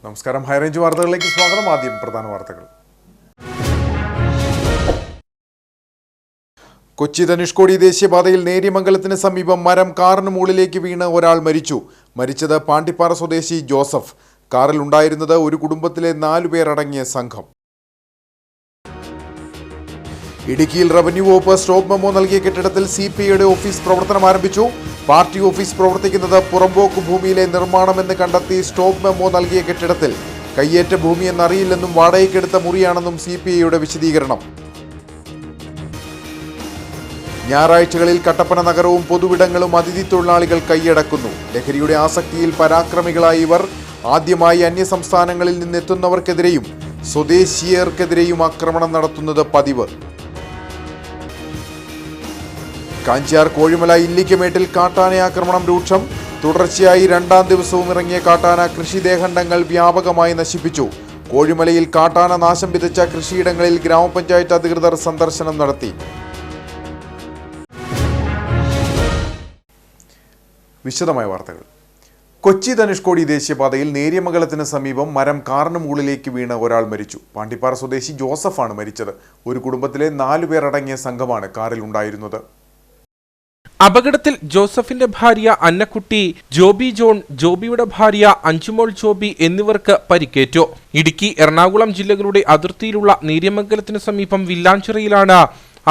നമസ്കാരം. ഹൈറേഞ്ച് വാർത്തകളിലേക്ക് സ്വാഗതം. ആദ്യം പ്രധാന വാർത്തകൾ. കൊച്ചി ധനുഷ്കോടി ദേശീയപാതയിൽ നേര്യമംഗലത്തിന് സമീപം മരം കാറിന് മുകളിലേക്ക് വീണ് ഒരാൾ മരിച്ചു. മരിച്ചത് പാണ്ടിപ്പാറ സ്വദേശി ജോസഫ്. കാറിൽ ഉണ്ടായിരുന്നത് ഒരു കുടുംബത്തിലെ 4 പേരടങ്ങിയ സംഘം. ഇടുക്കിയിൽ റവന്യൂ വകുപ്പ് സ്റ്റോപ്പ് മെമ്മോ നൽകിയ കെട്ടിടത്തിൽ CPIയുടെ ഓഫീസ് പ്രവർത്തനം ആരംഭിച്ചു. പാർട്ടി ഓഫീസ് പ്രവർത്തിക്കുന്നത് പുറമ്പോക്ക് ഭൂമിയിലെ നിർമ്മാണമെന്ന് കണ്ടെത്തി സ്റ്റോപ്പ് മെമ്മോ നൽകിയ കെട്ടിടത്തിൽ കയ്യേറ്റ ഭൂമി എന്നറിയില്ലെന്നും വാടകയ്ക്കെടുത്ത മുറിയാണെന്നും CPIയുടെ വിശദീകരണം. ഞായറാഴ്ചകളിൽ കട്ടപ്പന നഗരവും പൊതുവിടങ്ങളും അതിഥി തൊഴിലാളികൾ കൈയടക്കുന്നു. ലഹരിയുടെ ആസക്തിയിൽ പരാക്രമികളായ ഇവർ ആദ്യമായി അന്യസംസ്ഥാനങ്ങളിൽ നിന്നെത്തുന്നവർക്കെതിരെയും സ്വദേശീയർക്കെതിരെയും ആക്രമണം നടത്തുന്നത് പതിവ്. കാഞ്ചിയാർ കോഴിമല ഇല്ലിക്കമേട്ടിൽ കാട്ടാനയാക്രമണം രൂക്ഷം. തുടർച്ചയായി 2ാം ദിവസവും ഇറങ്ങിയ കാട്ടാന കൃഷിദേഹണ്ഡങ്ങൾ വ്യാപകമായി നശിപ്പിച്ചു. കോഴിമലയിൽ കാട്ടാന നാശം വിതച്ച കൃഷിയിടങ്ങളിൽ ഗ്രാമപഞ്ചായത്ത് അധികൃതർ സന്ദർശനം നടത്തി. വിശദമായ വാർത്തകൾ. കൊച്ചി ധനുഷ്കോടി ദേശീയപാതയിൽ നേര്യമംഗലത്തിന് സമീപം മരം കാറിന് മുകളിലേക്ക് വീണ് ഒരാൾ മരിച്ചു. പാണ്ടിപ്പാറ സ്വദേശി ജോസഫാണ് മരിച്ചത്. ഒരു കുടുംബത്തിലെ 4 പേരടങ്ങിയ സംഘമാണ് കാറിൽ ഉണ്ടായിരുന്നത്. അപകടത്തിൽ ജോസഫിന്റെ ഭാര്യ അന്നക്കുട്ടി, ജോബി ജോൺ, ജോബിയുടെ ഭാര്യ അഞ്ചുമോൾ ജോബി എന്നിവർക്ക് പരിക്കേറ്റു. ഇടുക്കി, എറണാകുളം ജില്ലകളുടെ അതിർത്തിയിലുള്ള നേര്യമംഗലത്തിന് സമീപം വില്ലാഞ്ചിറയിലാണ്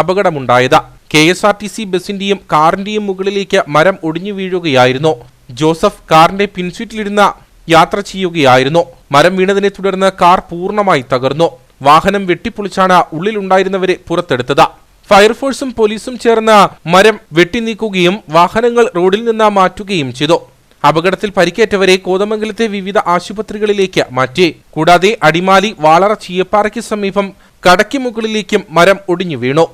അപകടമുണ്ടായത്. KSRTC ബസിന്റെയും കാറിന്റെയും മുകളിലേക്ക് മരം ഒടിഞ്ഞു വീഴുകയായിരുന്നു. ജോസഫ് കാറിന്റെ പിൻസീറ്റിലിരുന്ന് യാത്ര ചെയ്യുകയായിരുന്നു. മരം വീണതിനെ തുടർന്ന് കാർ പൂർണ്ണമായി തകർന്നു. വാഹനം വെട്ടിപ്പൊളിച്ചാണ് ഉള്ളിലുണ്ടായിരുന്നവരെ പുറത്തെടുത്തത്. ഫയർഫോഴ്സും പോലീസും ചേർന്ന് മരം വെട്ടിനീക്കുകയും വാഹനങ്ങൾ റോഡിൽ നിന്ന് മാറ്റുകയും ചെയ്തു. അപകടത്തിൽ പരിക്കേറ്റവരെ കോതമംഗലത്തെ വിവിധ ആശുപത്രികളിലേക്ക് മാറ്റി. കൂടാതെ അടിമാലി, വാളറ, ചീയപ്പാറയ്ക്ക് സമീപം കടയ്ക്ക് മുകളിലേക്കും മരം ഒടിഞ്ഞു വീണു.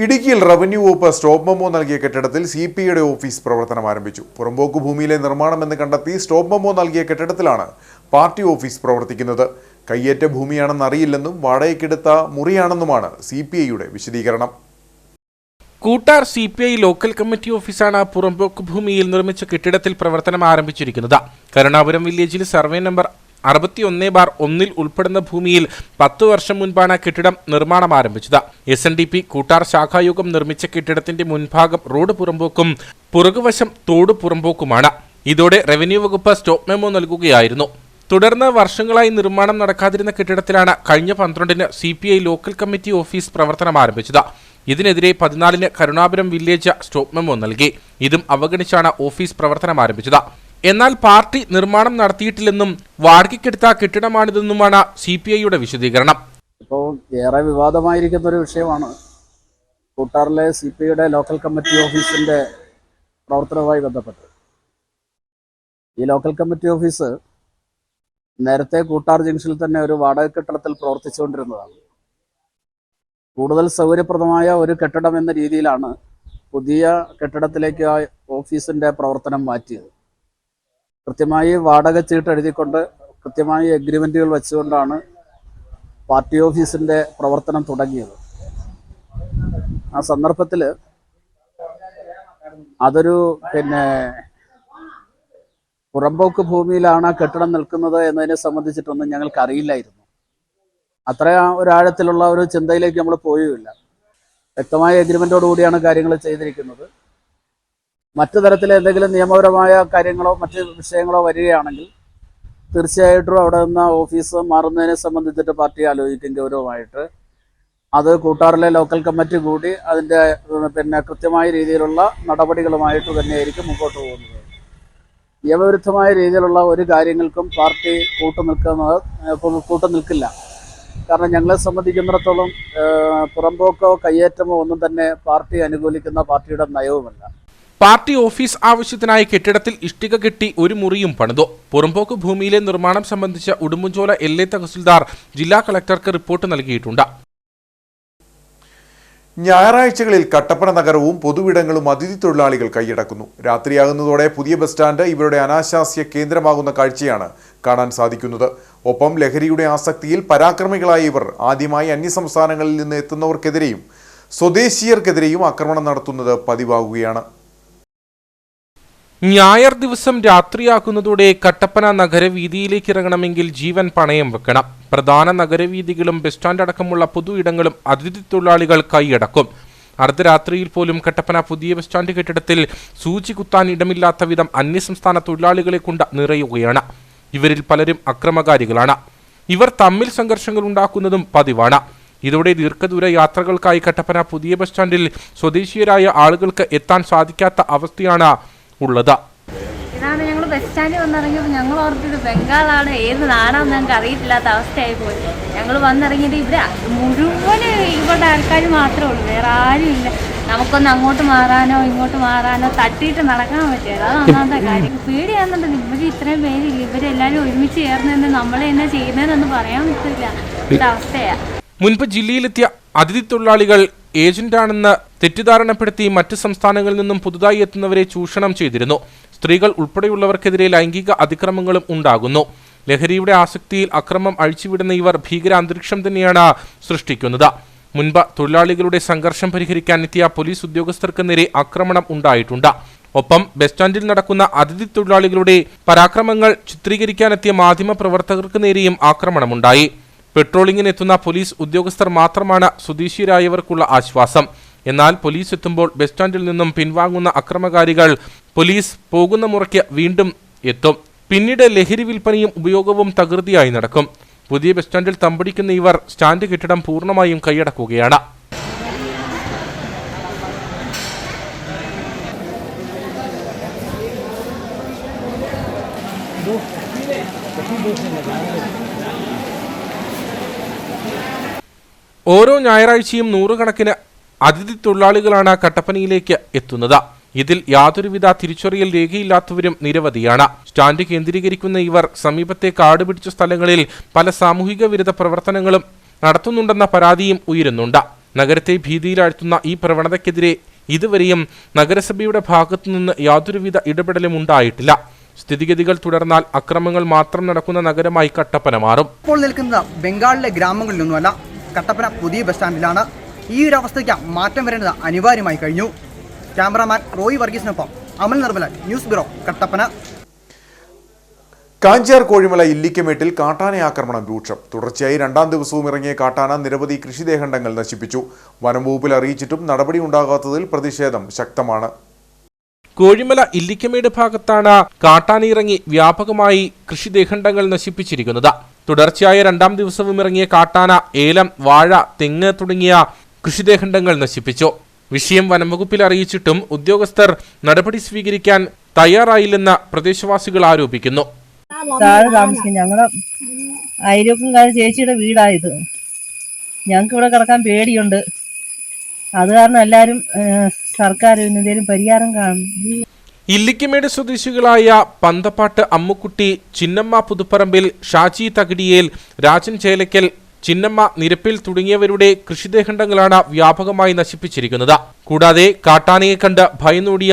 ഇടുക്കിയിൽ റവന്യൂ വകുപ്പ് സ്റ്റോപ്പ് മെമ്മോ നൽകിയ കെട്ടിടത്തിൽ CPIയുടെ ഓഫീസ് പ്രവർത്തനം ആരംഭിച്ചു. പുറമ്പോക്ക് ഭൂമിയിലെ നിർമ്മാണമെന്ന് കണ്ടെത്തി സ്റ്റോപ്പ് മെമ്മോ നൽകിയ കെട്ടിടത്തിലാണ് പാർട്ടി ഓഫീസ് പ്രവർത്തിക്കുന്നത്. കയ്യേറ്റ ഭൂമിയാണെന്നറിയില്ലെന്നും വാടകയ്ക്കെടുത്ത മുറിയാണെന്നുമാണ് CPIയുടെ വിശദീകരണം. കൂട്ടാർ CPI ലോക്കൽ കമ്മിറ്റി ഓഫീസാണ് പുറമ്പോക്ക് ഭൂമിയിൽ നിർമ്മിച്ച കെട്ടിടത്തിൽ പ്രവർത്തനം ആരംഭിച്ചിരിക്കുന്നത്. കരുണാപുരം വില്ലേജിൽ സർവേ നമ്പർ 61/1 ഉൾപ്പെടുന്ന ഭൂമിയിൽ 10 വർഷം മുൻപാണ് കെട്ടിടം നിർമ്മാണം ആരംഭിച്ചത്. SNDP കൂട്ടാർ ശാഖായോഗം നിർമ്മിച്ച കെട്ടിടത്തിന്റെ മുൻഭാഗം റോഡ് പുറമ്പോക്കും പുറകുവശം തോട് പുറമ്പോക്കുമാണ്. ഇതോടെ റവന്യൂ വകുപ്പ് സ്റ്റോപ്പ് മെമ്മോ നൽകുകയായിരുന്നു. തുടർന്ന് വർഷങ്ങളായി നിർമ്മാണം നടക്കാതിരുന്ന കെട്ടിടത്തിലാണ് കഴിഞ്ഞ 12-ന് CPI ലോക്കൽ കമ്മിറ്റി ഓഫീസ് പ്രവർത്തനം ആരംഭിച്ചത്. ഇതിനെതിരെ 14-ന് കരുണാപുരം വില്ലേജ് സ്റ്റോപ്പ് മെമ്മോ നൽകി. ഇതും അവഗണിച്ചാണ് ഓഫീസ് പ്രവർത്തനം ആരംഭിച്ചത്. എന്നാൽ പാർട്ടി നിർമ്മാണം നടത്തിയിട്ടില്ലെന്നും വാടകയ്ക്കെടുത്ത കെട്ടിടമാണിതെന്നുമാണ് CPIയുടെ വിശദീകരണം. ഇപ്പോൾ ഏറെ വിവാദമായിരിക്കുന്ന ഒരു വിഷയമാണ് കൂട്ടാറിലെ CPIയുടെ ലോക്കൽ കമ്മിറ്റി ഓഫീസിന്റെ പ്രവർത്തനവുമായി ബന്ധപ്പെട്ട്. ഈ ലോക്കൽ കമ്മിറ്റി ഓഫീസ് നേരത്തെ കൂട്ടാർ ജംഗ്ഷനിൽ തന്നെ ഒരു വാടക കെട്ടിടത്തിൽ പ്രവർത്തിച്ചുകൊണ്ടിരുന്നതാണ്. കൂടുതൽ സൗകര്യപ്രദമായ ഒരു കെട്ടിടം എന്ന രീതിയിലാണ് പുതിയ കെട്ടിടത്തിലേക്ക് ആ ഓഫീസിന്റെ പ്രവർത്തനം മാറ്റിയത്. കൃത്യമായി വാടക ചീട്ട് എഴുതിക്കൊണ്ട് കൃത്യമായി എഗ്രിമെന്റുകൾ വെച്ചുകൊണ്ടാണ് പാർട്ടി ഓഫീസിന്റെ പ്രവർത്തനം തുടങ്ങിയത്. ആ സന്ദർഭത്തിൽ അതൊരു പുറമ്പോക്ക് ഭൂമിയിലാണ് ആ കെട്ടിടം നിൽക്കുന്നത് എന്നതിനെ സംബന്ധിച്ചിട്ടൊന്നും ഞങ്ങൾക്ക് അറിയില്ലായിരുന്നു. അത്ര ഒരാഴത്തിലുള്ള ഒരു ചിന്തയിലേക്ക് നമ്മൾ പോയുമില്ല. വ്യക്തമായ എഗ്രിമെന്റോട് കൂടിയാണ് കാര്യങ്ങൾ ചെയ്തിരിക്കുന്നത്. മറ്റു തരത്തിലെ എന്തെങ്കിലും നിയമപരമായ കാര്യങ്ങളോ മറ്റ് വിഷയങ്ങളോ വരികയാണെങ്കിൽ തീർച്ചയായിട്ടും അവിടെ നിന്ന് ഓഫീസ് മാറുന്നതിനെ സംബന്ധിച്ചിട്ട് പാർട്ടി ആലോചിക്കും ഗൗരവമായിട്ട്. അത് കൂട്ടാറിലെ ലോക്കൽ കമ്മിറ്റി കൂടി അതിൻ്റെ കൃത്യമായ രീതിയിലുള്ള നടപടികളുമായിട്ട് തന്നെയായിരിക്കും മുമ്പോട്ട് പോകുന്നത്. നിയമവിരുദ്ധമായ രീതിയിലുള്ള ഒരു കാര്യങ്ങൾക്കും പാർട്ടി കൂട്ടുനിൽക്കില്ല. കാരണം ഞങ്ങളെ സംബന്ധിക്കുന്നിടത്തോളം പുറമ്പോക്കോ കയ്യേറ്റമോ ഒന്നും തന്നെ പാർട്ടി അനുകൂലിക്കുന്ന പാർട്ടിയുടെ നയവുമല്ല. പാർട്ടി ഓഫീസ് ആവശ്യത്തിനായി കെട്ടിടത്തിൽ ഇഷ്ടിക കെട്ടി ഒരു മുറിയും പണിതു. പുറമ്പോക്ക് ഭൂമിയിലെ നിർമ്മാണം സംബന്ധിച്ച ഉടുമ്പൻചോല LA തഹസിൽദാർ ജില്ലാ കളക്ടർക്ക് റിപ്പോർട്ട് നൽകിയിട്ടുണ്ട്. ഞായറാഴ്ചകളിൽ കട്ടപ്പന നഗരവും പൊതുവിടങ്ങളും അതിഥി തൊഴിലാളികൾ കൈയടക്കുന്നു. രാത്രിയാകുന്നതോടെ പുതിയ ബസ് സ്റ്റാൻഡ് ഇവരുടെ അനാശാസ്യ കേന്ദ്രമാകുന്ന കാഴ്ചയാണ് കാണാൻ സാധിക്കുന്നത്. ഒപ്പം ലഹരിയുടെ ആസക്തിയിൽ പരാക്രമികളായ ഇവർ ആദ്യമായി അന്യസംസ്ഥാനങ്ങളിൽ നിന്ന് എത്തുന്നവർക്കെതിരെയും സ്വദേശീയർക്കെതിരെയും ആക്രമണം നടത്തുന്നത് പതിവാകുകയാണ്. ഞായർ ദിവസം രാത്രിയാകുന്നതോടെ കട്ടപ്പന നഗരവീതിയിലേക്ക് ഇറങ്ങണമെങ്കിൽ ജീവൻ പണയം വെക്കണം. പ്രധാന നഗരവീഥികളും ബസ് സ്റ്റാൻഡ് അടക്കമുള്ള പൊതു ഇടങ്ങളും അതിഥി തൊഴിലാളികൾ കൈയടക്കും. അർദ്ധരാത്രിയിൽ പോലും കട്ടപ്പന പുതിയ ബസ് സ്റ്റാൻഡ് കെട്ടിടത്തിൽ സൂചി കുത്താൻ ഇടമില്ലാത്ത വിധം അന്യസംസ്ഥാന തൊഴിലാളികളെ കൊണ്ട് നിറയുകയാണ്. ഇവരിൽ പലരും അക്രമകാരികളാണ്. ഇവർ തമ്മിൽ സംഘർഷങ്ങൾ ഉണ്ടാക്കുന്നതും പതിവാണ്. ഇതോടെ ദീർഘദൂര യാത്രകൾക്കായി കട്ടപ്പന പുതിയ ബസ് സ്റ്റാൻഡിൽ സ്വദേശീയരായ ആളുകൾക്ക് എത്താൻ സാധിക്കാത്ത അവസ്ഥയാണ് ഉള്ളത്. ഇതാണ് ഞങ്ങൾ ബസ് സ്റ്റാൻഡിൽ വന്നിറങ്ങിയപ്പോൾ ഞങ്ങൾ ഓർത്തിട്ട് ബംഗാളാണ്, ഏത് നാടാണെന്ന് ഞങ്ങൾക്ക് അറിയത്തില്ലാത്ത അവസ്ഥയായി പോയി. ഞങ്ങൾ വന്നിറങ്ങിയത് ഇവിടെ മുഴുവൻ ഇവിടെ ആൾക്കാർ മാത്രമേ ഉള്ളൂ, വേറെ ആരും ഇല്ല. നമുക്കൊന്ന് അങ്ങോട്ട് മാറാനോ ഇങ്ങോട്ട് മാറാനോ തട്ടിയിട്ട് നടക്കാൻ പറ്റില്ല. അത് ഒന്നാമത്തെ കാര്യം. പേടിയാണെന്നുണ്ടെങ്കിൽ ഇവർ ഇത്രയും പേരില്ല, ഇവരെല്ലാവരും ഒരുമിച്ച് ചേർന്ന് നമ്മളെ എന്നാ ചെയ്യുന്നതെന്നൊന്നും പറയാൻ പറ്റില്ല. ഇവിടുത്തെ അവസ്ഥയാണ്. മുൻപ് ജില്ലയിലെത്തിയ അതിഥി തൊഴിലാളികൾ ഏജന്റാണെന്ന് തെറ്റിദ്ധാരണപ്പെടുത്തി മറ്റ് സംസ്ഥാനങ്ങളിൽ നിന്നും പുതുതായി എത്തുന്നവരെ ചൂഷണം ചെയ്തിരുന്നു. സ്ത്രീകൾ ഉൾപ്പെടെയുള്ളവർക്കെതിരെ ലൈംഗിക അതിക്രമങ്ങളും ഉണ്ടാകുന്നു. ലഹരിയുടെ ആസക്തിയിൽ അക്രമം അഴിച്ചുവിടുന്ന ഇവർ ഭീകര അന്തരീക്ഷം തന്നെയാണ് സൃഷ്ടിക്കുന്നത്. മുൻപ് തൊഴിലാളികളുടെ സംഘർഷം പരിഹരിക്കാൻ എത്തിയ പോലീസ് ഉദ്യോഗസ്ഥർക്ക് നേരെ ആക്രമണം ഉണ്ടായിട്ടുണ്ട്. ഒപ്പം ബസ് സ്റ്റാൻഡിൽ നടക്കുന്ന അതിഥി തൊഴിലാളികളുടെ പരാക്രമങ്ങൾ ചിത്രീകരിക്കാനെത്തിയ മാധ്യമ പ്രവർത്തകർക്ക് നേരെയും ആക്രമണമുണ്ടായി. പെട്രോളിംഗിനെത്തുന്ന പോലീസ് ഉദ്യോഗസ്ഥർ മാത്രമാണ് സ്വദേശീയരായവർക്കുള്ള ആശ്വാസം. എന്നാൽ പോലീസ് എത്തുമ്പോൾ ബസ് സ്റ്റാൻഡിൽ നിന്നും പിൻവാങ്ങുന്ന അക്രമകാരികൾ പോലീസ് പോകുന്ന മുറയ്ക്ക് വീണ്ടും എത്തും. പിന്നീട് ലഹരി വിൽപ്പനയും ഉപയോഗവും തകൃതിയായി നടക്കും. പുതിയ ബസ് സ്റ്റാൻഡിൽ തമ്പടിക്കുന്ന ഇവർ സ്റ്റാൻഡ് കെട്ടിടം പൂർണ്ണമായും കൈയടക്കുകയാണ്. ഓരോ ഞായറാഴ്ചയും നൂറുകണക്കിന് അതിഥി തൊഴിലാളികളാണ് കട്ടപ്പനയിലേക്ക് എത്തുന്നത്. ഇതിൽ യാതൊരുവിധ തിരിച്ചറിയൽ രേഖയില്ലാത്തവരും നിരവധിയാണ്. സ്റ്റാൻഡ് കേന്ദ്രീകരിക്കുന്ന ഇവർ സമീപത്തെ കാട് പിടിച്ച സ്ഥലങ്ങളിൽ പല സാമൂഹിക വിരുദ്ധ പ്രവർത്തനങ്ങളും നടത്തുന്നുണ്ടെന്ന പരാതിയും ഉയരുന്നുണ്ട്. നഗരത്തെ ഭീതിയിലാഴ്ത്തുന്ന ഈ പ്രവണതയ്ക്കെതിരെ ഇതുവരെയും നഗരസഭയുടെ ഭാഗത്തുനിന്ന് യാതൊരുവിധ ഇടപെടലും ഉണ്ടായിട്ടില്ല. സ്ഥിതിഗതികൾ തുടർന്നാൽ അക്രമങ്ങൾ മാത്രം നടക്കുന്ന നഗരമായി കട്ടപ്പന മാറും. ഇപ്പോൾ നിൽക്കുന്നത് ബംഗാളിലെ ഗ്രാമങ്ങളിലൊന്നുമല്ല, കട്ടപ്പന പുതിയ ബസ് സ്റ്റാൻഡിലാണ്. ഈ ഒരു അവസ്ഥയ്ക്ക് മാറ്റം വരേണ്ടത് അനിവാര്യമായി കഴിഞ്ഞു. ക്യാമറാമാൻ റോയി വർഗീസിനൊപ്പം അമൽ നിർമ്മലൻ, ന്യൂസ് ബ്യൂറോ, കട്ടപ്പന. കാഞ്ചാർ കോഴിമല ഇല്ലിക്കമേട്ടിൽ കാട്ടാന ആക്രമണം രൂക്ഷം. തുടർച്ചയായി രണ്ടാം ദിവസവും ഇറങ്ങിയ കാട്ടാന നിരവധി കൃഷിദേഹണ്ഡങ്ങൾ നശിപ്പിച്ചു. വനം വകുപ്പിൽ അറിയിച്ചിട്ടും നടപടി ഉണ്ടാകാത്തതിൽ പ്രതിഷേധം ശക്തമാണ്. കോഴിമല ഇല്ലിക്കമേട് ഭാഗത്താണ് കാട്ടാനയിറങ്ങി വ്യാപകമായി കൃഷിദേഹണ്ഡങ്ങൾ നശിപ്പിച്ചിരിക്കുന്നത്. തുടർച്ചയായ രണ്ടാം ദിവസവും ഇറങ്ങിയ കാട്ടാന ഏലം, വാഴ, തെങ്ങ് തുടങ്ങിയ കൃഷിദേഹണ്ഡങ്ങൾ നശിപ്പിച്ചു. വിഷയം വനംവകുപ്പിൽ അറിയിച്ചിട്ടും ഉദ്യോഗസ്ഥർ നടപടി സ്വീകരിക്കാൻ തയ്യാറായില്ലെന്ന് പ്രദേശവാസികൾ ആരോപിക്കുന്നു. താഴെ താമസിക്കും, ഞങ്ങള് അയൽവക്കംകാർ ചേച്ചിയുടെ വീടായത്. ഞങ്ങൾക്ക് ഇവിടെ കിടക്കാൻ പേടിയുണ്ട്. അത് കാരണം എല്ലാവരും സർക്കാർ എന്തെങ്കിലും പരിഹാരം കാണും. ഇല്ലിക്കമേട് സ്വദേശികളായ പന്തപ്പാട്ട് അമ്മുക്കുട്ടി, ചിന്നമ്മ പുതുപ്പറമ്പിൽ, ഷാജി തകിടിയേൽ, രാജൻ ചേലക്കൽ, ചിന്നമ്മ നിരപ്പിൽ തുടങ്ങിയവരുടെ കൃഷിദേഹണ്ഡങ്ങളാണ് വ്യാപകമായി നശിപ്പിച്ചിരിക്കുന്നത്. കൂടാതെ കാട്ടാനയെ കണ്ട് ഭയന്നോടിയ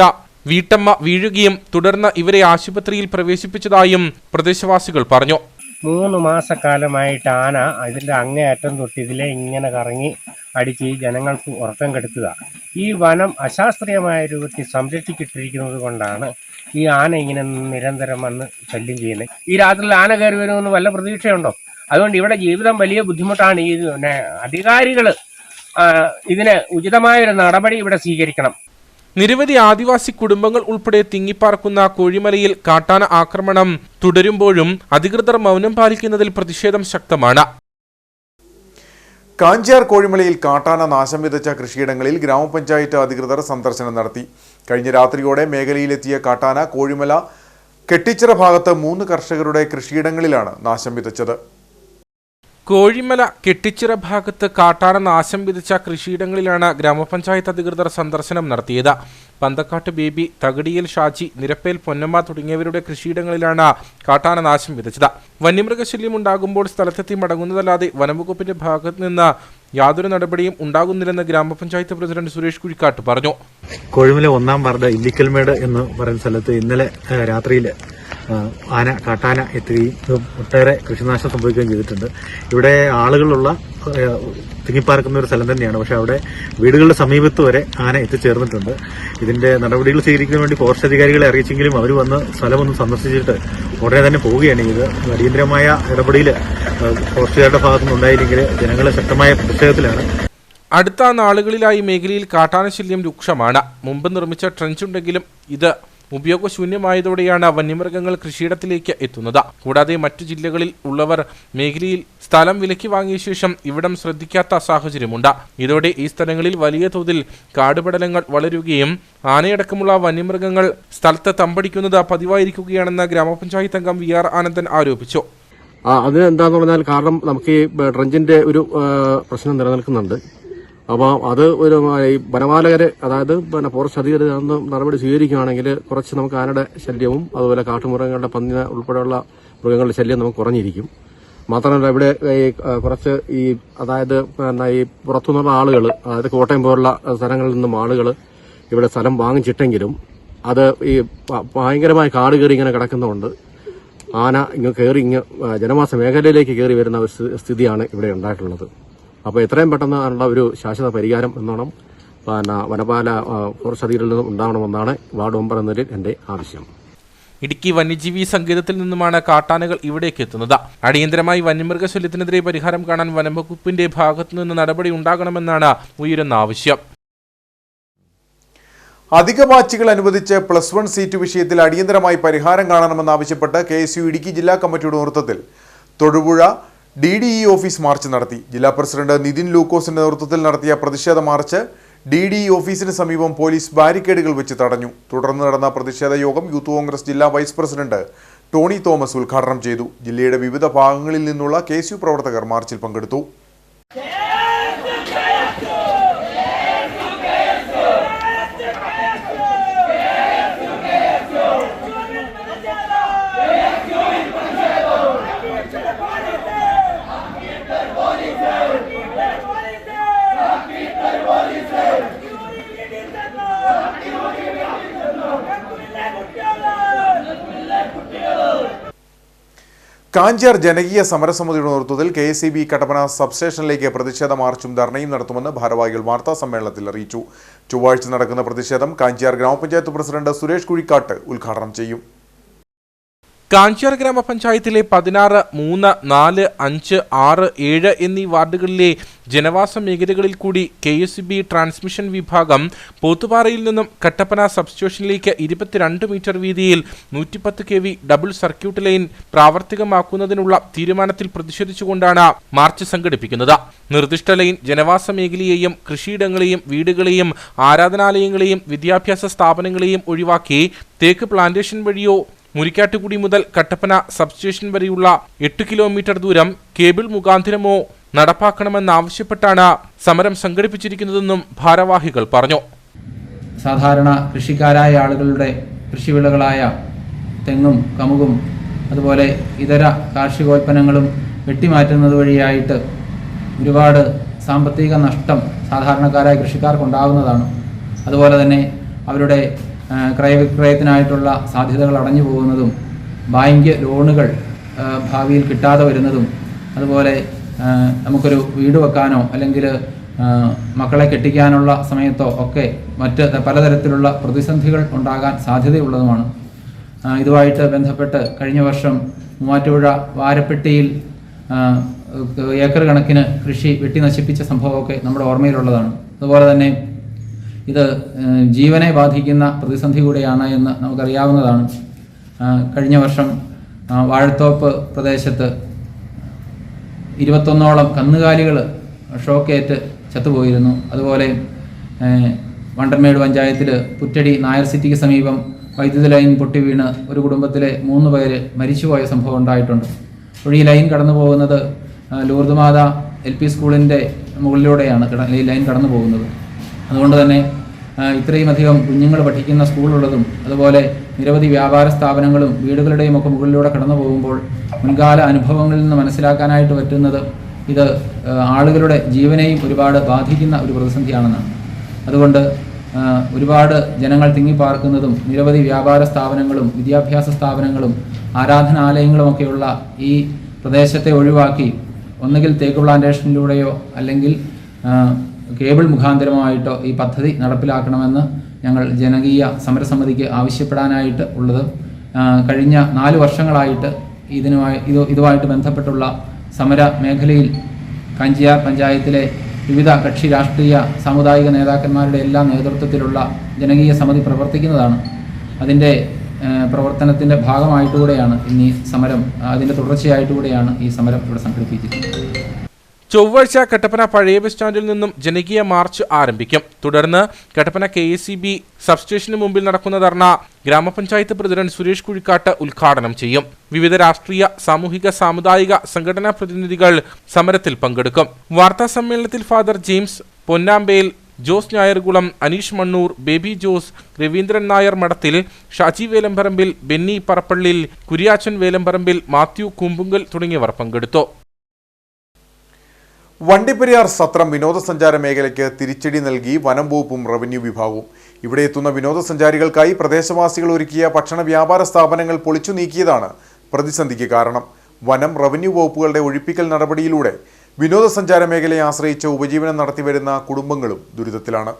വീട്ടമ്മ വീഴുകയും തുടർന്ന് ഇവരെ ആശുപത്രിയിൽ പ്രവേശിപ്പിച്ചതായും പ്രദേശവാസികൾ പറഞ്ഞു. 3 മാസക്കാലമായിട്ട് ആന ഇതിൻ്റെ അങ്ങേയറ്റം തൊട്ട് ഇതിലെ ഇങ്ങനെ കറങ്ങി അടിച്ച് ഈ ജനങ്ങൾക്ക് ഉറക്കം കെടുത്തുക. ഈ വനം അശാസ്ത്രീയമായ രൂപത്തിൽ സംരക്ഷിച്ചിട്ടിരിക്കുന്നത് കൊണ്ടാണ് ഈ ആന ഇങ്ങനെ നിരന്തരം വന്ന് ശല്യം ചെയ്യുന്നത്. ഈ രാത്രിയിൽ ആന കയറി വരുമെന്ന് വല്ല പ്രതീക്ഷയുണ്ടോ? അതുകൊണ്ട് ഇവിടെ ജീവിതം വലിയ ബുദ്ധിമുട്ടാണ്. ഈ അധികാരികൾ ഇതിന് ഉചിതമായൊരു നടപടി ഇവിടെ സ്വീകരിക്കണം. നിരവധി ആദിവാസി കുടുംബങ്ങൾ ഉൾപ്പെടെ തിങ്ങിപ്പാർക്കുന്ന കോഴിമലയിൽ കാട്ടാന ആക്രമണം തുടരുമ്പോഴും അധികൃതർ മൗനം പാലിക്കുന്നതിൽ പ്രതിഷേധം ശക്തമാണ്. കാഞ്ചാർ കോഴിമലയിൽ കാട്ടാന നാശം വിതച്ച കൃഷിയിടങ്ങളിൽ ഗ്രാമപഞ്ചായത്ത് അധികൃതർ സന്ദർശനം നടത്തി. കഴിഞ്ഞ രാത്രിയോടെ മേഖലയിലെത്തിയ കാട്ടാന കോഴിമല കെട്ടിച്ചിറ ഭാഗത്ത് 3 കർഷകരുടെ കൃഷിയിടങ്ങളിലാണ് നാശം വിതച്ചത്. കോഴിമല കെട്ടിച്ചിറ ഭാഗത്ത് കാട്ടാന നാശം വിതച്ച കൃഷിയിടങ്ങളിലാണ് ഗ്രാമപഞ്ചായത്ത് അധികൃതർ സന്ദർശനം നടത്തിയത്. പന്തക്കാട്ട് ബേബി, തകടിയിൽ ഷാജി, നിരപ്പേൽ പൊന്നമ്മ തുടങ്ങിയവരുടെ കൃഷിയിടങ്ങളിലാണ് കാട്ടാന നാശം വിതച്ചത്. വന്യമൃഗശല്യം ഉണ്ടാകുമ്പോൾ സ്ഥലത്തെത്തി മടങ്ങുന്നതല്ലാതെ വനംവകുപ്പിന്റെ ഭാഗത്ത് നിന്ന് യാതൊരു നടപടിയും ഉണ്ടാകുന്നില്ലെന്ന് ഗ്രാമപഞ്ചായത്ത് പ്രസിഡന്റ് സുരേഷ് കുഴിക്കാട്ട് പറഞ്ഞു. കോഴിമല 1-ാം വാർഡ് ഇല്ലിക്കൽമേട് എന്ന് പറയുന്ന സ്ഥലത്ത് ഇന്നലെ രാത്രിയിൽ കാട്ടാന എത്തുകയും ഒട്ടേറെ കൃഷിനാശം സംഭവിക്കുകയും ചെയ്തിട്ടുണ്ട്. ഇവിടെ ആളുകളുള്ള തിങ്ങിപ്പാർക്കുന്ന ഒരു സ്ഥലം തന്നെയാണ്. പക്ഷെ അവിടെ വീടുകളുടെ സമീപത്ത് വരെ ആന എത്തിച്ചേർന്നിട്ടുണ്ട്. ഇതിന്റെ നടപടികൾ സ്വീകരിക്കുന്നതിന് വേണ്ടി ഫോറസ്റ്റ് അധികാരികളെ അറിയിച്ചെങ്കിലും അവർ വന്ന് സ്ഥലമൊന്ന് സന്ദർശിച്ചിട്ട് ഉടനെ തന്നെ പോവുകയാണ് ഇത്. അടിയന്തരമായ ഇടപെടൽ ഫോറസ്റ്റുകാരുടെ ഭാഗത്തുനിന്നുണ്ടായില്ലെങ്കിൽ ജനങ്ങൾ ശക്തമായ പ്രതിഷേധത്തിലാണ്. അടുത്ത നാളുകളിലായി മേഖലയിൽ കാട്ടാനശല്യം രൂക്ഷമാണ്. മുമ്പ് നിർമ്മിച്ച ട്രെഞ്ചുണ്ടെങ്കിലും ഇത് ഉപയോഗശൂന്യമായതോടെയാണ് വന്യമൃഗങ്ങൾ കൃഷിയിടത്തിലേക്ക് എത്തുന്നത്. കൂടാതെ മറ്റു ജില്ലകളിൽ ഉള്ളവർ മേഖലയിൽ സ്ഥലം വിലയ്ക്ക് വാങ്ങിയ ശേഷം ഇവിടം ശ്രദ്ധിക്കാത്ത സാഹചര്യമുണ്ട്. ഇതോടെ ഈ സ്ഥലങ്ങളിൽ വലിയ തോതിൽ കാടുപടലങ്ങൾ വളരുകയും ആനയടക്കമുള്ള വന്യമൃഗങ്ങൾ സ്ഥലത്ത് തമ്പടിക്കുന്നത് പതിവായിരിക്കുകയാണെന്ന് ഗ്രാമപഞ്ചായത്ത് അംഗം വി ആർ ആനന്ദൻ ആരോപിച്ചു. അതിനെന്താന്ന് പറഞ്ഞാൽ കാരണം നമുക്ക് ഈ ട്രെഞ്ചിന്റെ ഒരു പ്രശ്നം നിലനിൽക്കുന്നുണ്ട്. അപ്പോൾ അത് ഒരു ഈ വനപാലകരെ, അതായത് ഫോറസ്റ്റ് അധികൃതർ നടപടി സ്വീകരിക്കുകയാണെങ്കിൽ കുറച്ച് നമുക്ക് ആനയുടെ ശല്യവും അതുപോലെ കാട്ടുമൃഗങ്ങളുടെ പന്നി ഉൾപ്പെടെയുള്ള മൃഗങ്ങളുടെ ശല്യം നമുക്ക് കുറഞ്ഞിരിക്കും. മാത്രമല്ല ഇവിടെ കുറച്ച് അതായത് ഈ പുറത്തുനിന്നുള്ള ആളുകൾ, അതായത് കോട്ടയം പോലുള്ള സ്ഥലങ്ങളിൽ നിന്നും ആളുകൾ ഇവിടെ സ്ഥലം വാങ്ങിച്ചിട്ടെങ്കിലും അത് ഈ ഭയങ്കരമായ കാട് കയറി ഇങ്ങനെ കിടക്കുന്നതുകൊണ്ട് ആന ജനവാസ മേഖലയിലേക്ക് കയറി വരുന്ന ഒരു സ്ഥിതിയാണ് ഇവിടെ ഉണ്ടായിട്ടുള്ളത്. അപ്പോൾ എത്രയും പെട്ടെന്ന് ഉള്ള ഒരു ശാശ്വത പരിഹാരം എന്നോണം വനപാല ഫോറസ്റ്റ് അധികാരികളിൽ നിന്നും ഉണ്ടാവണമെന്നാണ് വാർഡ് മെമ്പർ എന്ന നിലയിൽ എൻ്റെ ആവശ്യം. ഇടുക്കി വന്യജീവി സങ്കേതത്തിൽ നിന്നുമാണ് കാട്ടാനകൾ ഇവിടേക്ക് എത്തുന്നത്. അടിയന്തരമായി വന്യമൃഗശല്യത്തിനെതിരെ പരിഹാരം കാണാൻ വനംവകുപ്പിന്റെ ഭാഗത്തുനിന്ന് നടപടി ഉണ്ടാകണമെന്നാണ് ഉയരുന്ന ആവശ്യം. അധിക ബാച്ചുകൾ അനുവദിച്ച് +1 സീറ്റ് വിഷയത്തിൽ അടിയന്തരമായി പരിഹാരം കാണണമെന്നാവശ്യപ്പെട്ട് KSU ഇടുക്കി ജില്ലാ കമ്മിറ്റിയുടെ നേതൃത്വത്തിൽ തൊടുപുഴ DDE ഓഫീസ് മാർച്ച് നടത്തി. ജില്ലാ പ്രസിഡന്റ് നിതിൻ ലൂക്കോസിന്റെ നേതൃത്വത്തിൽ നടത്തിയ പ്രതിഷേധ മാർച്ച് DDE ഓഫീസിന് സമീപം പോലീസ് ബാരിക്കേഡുകൾ വെച്ച് തടഞ്ഞു. തുടർന്ന് നടന്ന പ്രതിഷേധ യോഗം യൂത്ത് കോൺഗ്രസ് ജില്ലാ വൈസ് പ്രസിഡന്റ് ടോണി തോമസ് ഉദ്ഘാടനം ചെയ്തു. ജില്ലയുടെ വിവിധ ഭാഗങ്ങളിൽ നിന്നുള്ള KSU പ്രവർത്തകർ മാർച്ചിൽ പങ്കെടുത്തു. കാഞ്ചിയാർ ജനകീയ സമരസമിതിയുടെ നേതൃത്വത്തിൽ KSEB കട്ടപ്പന സബ്സ്റ്റേഷനിലേക്ക് പ്രതിഷേധ മാർച്ചും ധർണയും നടത്തുമെന്ന് ഭാരവാഹികൾ വാർത്താ സമ്മേളനത്തിൽ അറിയിച്ചു. ചൊവ്വാഴ്ച നടക്കുന്ന പ്രതിഷേധം കാഞ്ചിയാർ ഗ്രാമപഞ്ചായത്ത് പ്രസിഡന്റ് സുരേഷ് കുഴിക്കാട്ട് ഉദ്ഘാടനം ചെയ്യും. കാഞ്ചിയാർ ഗ്രാമപഞ്ചായത്തിലെ 16, 3, 4, 5, 6, 7 എന്നീ വാർഡുകളിലെ ജനവാസ മേഖലകളിൽ കൂടി KSEB ട്രാൻസ്മിഷൻ വിഭാഗം പോത്തുപാറയിൽ നിന്നും കട്ടപ്പന സബ്സ്റ്റേഷനിലേക്ക് 22 മീറ്റർ വീതിയിൽ 110 kV ഡബിൾ സർക്യൂട്ട് ലൈൻ പ്രാവർത്തികമാക്കുന്നതിനുള്ള തീരുമാനത്തിൽ പ്രതിഷേധിച്ചുകൊണ്ടാണ് മാർച്ച് സംഘടിപ്പിക്കുന്നത്. നിർദ്ദിഷ്ട ലൈൻ ജനവാസ മേഖലയെയും കൃഷിയിടങ്ങളെയും വീടുകളെയും ആരാധനാലയങ്ങളെയും വിദ്യാഭ്യാസ സ്ഥാപനങ്ങളെയും ഒഴിവാക്കി തേക്ക് പ്ലാന്റേഷൻ വഴിയോ മുരിക്കാട്ടുകുടി മുതൽ കട്ടപ്പന സബ്സ്റ്റേഷൻ വരെയുള്ള 8 കിലോമീറ്റർ ദൂരം കേബിൾ മുഖാന്തരമോ നടപ്പാക്കണമെന്നാവശ്യപ്പെട്ടാണ് സമരം സംഘടിപ്പിച്ചിരിക്കുന്നതെന്നും ഭാരവാഹികൾ പറഞ്ഞു. സാധാരണ കൃഷിക്കാരായ ആളുകളുടെ കൃഷിവിളകളായ തെങ്ങും കമുകും അതുപോലെ ഇതര കാർഷികോൽപ്പന്നങ്ങളും വെട്ടിമാറ്റുന്നത് വഴിയായിട്ട് ഒരുപാട് സാമ്പത്തിക നഷ്ടം സാധാരണക്കാരായ കൃഷിക്കാർക്കുണ്ടാകുന്നതാണ്. അതുപോലെ തന്നെ അവരുടെ ക്രയവിക്രയത്തിനായിട്ടുള്ള സാധ്യതകൾ അടഞ്ഞു പോകുന്നതും ബാങ്ക് ലോണുകൾ ഭാവിയിൽ കിട്ടാതെ വരുന്നതും അതുപോലെ നമുക്കൊരു വീട് വെക്കാനോ അല്ലെങ്കിൽ മക്കളെ കെട്ടിക്കാനുള്ള സമയത്തോ ഒക്കെ മറ്റ് പലതരത്തിലുള്ള പ്രതിസന്ധികൾ ഉണ്ടാകാൻ സാധ്യതയുള്ളതുമാണ്. ഇതുമായിട്ട് ബന്ധപ്പെട്ട് കഴിഞ്ഞ വർഷം മൂവാറ്റുപുഴ വാരപ്പെട്ടിയിൽ ഏക്കർ കണക്കിന് കൃഷി വെട്ടി നശിപ്പിച്ച സംഭവമൊക്കെ നമ്മുടെ ഓർമ്മയിലുള്ളതാണ്. അതുപോലെ തന്നെ ഇത് ജീവനെ ബാധിക്കുന്ന പ്രതിസന്ധി കൂടെയാണ് എന്ന് നമുക്കറിയാവുന്നതാണ്. കഴിഞ്ഞ വർഷം വാഴത്തോപ്പ് പ്രദേശത്ത് 21ഓളം കന്നുകാലികൾ ഷോക്കേറ്റ് ചത്തുപോയിരുന്നു. അതുപോലെ വണ്ടൻമേട് പഞ്ചായത്തിൽ പുറ്റടി നായർ സിറ്റിക്ക് സമീപം വൈദ്യുതി ലൈൻ പൊട്ടി വീണ് ഒരു കുടുംബത്തിലെ 3 പേര് മരിച്ചുപോയ സംഭവം ഉണ്ടായിട്ടുണ്ട്. ഈ ലൈൻ കടന്നു പോകുന്നത് ലൂർദ് മാത LP സ്കൂളിൻ്റെ മുകളിലൂടെയാണ് ഈ ലൈൻ കടന്നു പോകുന്നത്. അതുകൊണ്ട് തന്നെ ഇത്രയും അധികം കുഞ്ഞുങ്ങൾ പഠിക്കുന്ന സ്കൂളുള്ളതും അതുപോലെ നിരവധി വ്യാപാര സ്ഥാപനങ്ങളും വീടുകളുടെയും ഒക്കെ മുകളിലൂടെ കടന്നു പോകുമ്പോൾ മുൻകാല അനുഭവങ്ങളിൽ നിന്ന് മനസ്സിലാക്കാനായിട്ട് പറ്റുന്നത് ഇത് ആളുകളുടെ ജീവനെയും ഒരുപാട് ബാധിക്കുന്ന ഒരു പ്രതിസന്ധിയാണെന്നാണ്. അതുകൊണ്ട് ഒരുപാട് ജനങ്ങൾ തിങ്ങിപ്പാർക്കുന്നതും നിരവധി വ്യാപാര സ്ഥാപനങ്ങളും വിദ്യാഭ്യാസ സ്ഥാപനങ്ങളും ആരാധനാലയങ്ങളുമൊക്കെയുള്ള ഈ പ്രദേശത്തെ ഒഴിവാക്കി ഒന്നുകിൽ തേക്ക് പ്ലാന്റേഷനിലൂടെയോ അല്ലെങ്കിൽ കേബിൾ മുഖാന്തരമായിട്ടോ ഈ പദ്ധതി നടപ്പിലാക്കണമെന്ന് ഞങ്ങൾ ജനകീയ സമരസമിതിക്ക് ആവശ്യപ്പെടാനായിട്ട് ഉള്ളത്. കഴിഞ്ഞ 4 വർഷങ്ങളായിട്ട് ഇതുമായിട്ട് ബന്ധപ്പെട്ടുള്ള സമര മേഖലയിൽ കാഞ്ചിയാർ പഞ്ചായത്തിലെ വിവിധ കക്ഷി രാഷ്ട്രീയ സാമുദായിക നേതാക്കന്മാരുടെ എല്ലാ നേതൃത്വത്തിലുള്ള ജനകീയ സമിതി പ്രവർത്തിക്കുന്നതാണ്. അതിൻ്റെ പ്രവർത്തനത്തിൻ്റെ ഭാഗമായിട്ടുകൂടെയാണ് ഇന്ന് ഈ സമരം, അതിൻ്റെ തുടർച്ചയായിട്ടുകൂടെയാണ് ഈ സമരം ഇവിടെ സംഘടിപ്പിച്ചിട്ടുള്ളത്. ചൊവ്വാഴ്ച കട്ടപ്പന പഴയ ബസ് സ്റ്റാൻഡിൽ നിന്നും ജനകീയ മാർച്ച് ആരംഭിക്കും. തുടർന്ന് കട്ടപ്പന KSEB സബ്സ്റ്റേഷന് മുമ്പിൽ നടക്കുന്ന ധർണ ഗ്രാമപഞ്ചായത്ത് പ്രസിഡന്റ് സുരേഷ് കുഴിക്കാട്ട് ഉദ്ഘാടനം ചെയ്യും. വിവിധ രാഷ്ട്രീയ, സാമൂഹിക, സാമുദായിക സംഘടനാ പ്രതിനിധികൾ സമരത്തിൽ പങ്കെടുക്കും. വാർത്താ സമ്മേളനത്തിൽ father James Ponnambel, Jose Njayarkulam, Aneesh Mannoor, Baby Jose, Raveendran Nair Madathil, Shaji Velamparambil, Benny Parappallil, Kuriachan Velamparambil, Mathew Kumbunkal തുടങ്ങിയവർ പങ്കെടുത്തു. വണ്ടിപ്പെരിയാർ സത്രം വിനോദസഞ്ചാര മേഖലയ്ക്ക് തിരിച്ചടി നൽകി വനം വകുപ്പും റവന്യൂ വിഭാഗവും. ഇവിടെ എത്തുന്ന വിനോദസഞ്ചാരികൾക്കായി പ്രദേശവാസികൾ ഒരുക്കിയ ഭക്ഷണ വ്യാപാര സ്ഥാപനങ്ങൾ പൊളിച്ചു നീക്കിയതാണ് പ്രതിസന്ധിക്ക് കാരണം. വനം, റവന്യൂ വകുപ്പുകളുടെ ഒഴിപ്പിക്കൽ നടപടിയിലൂടെ വിനോദസഞ്ചാര മേഖലയെ ആശ്രയിച്ച് ഉപജീവനം നടത്തിവരുന്ന കുടുംബങ്ങളും ദുരിതത്തിലാണ്.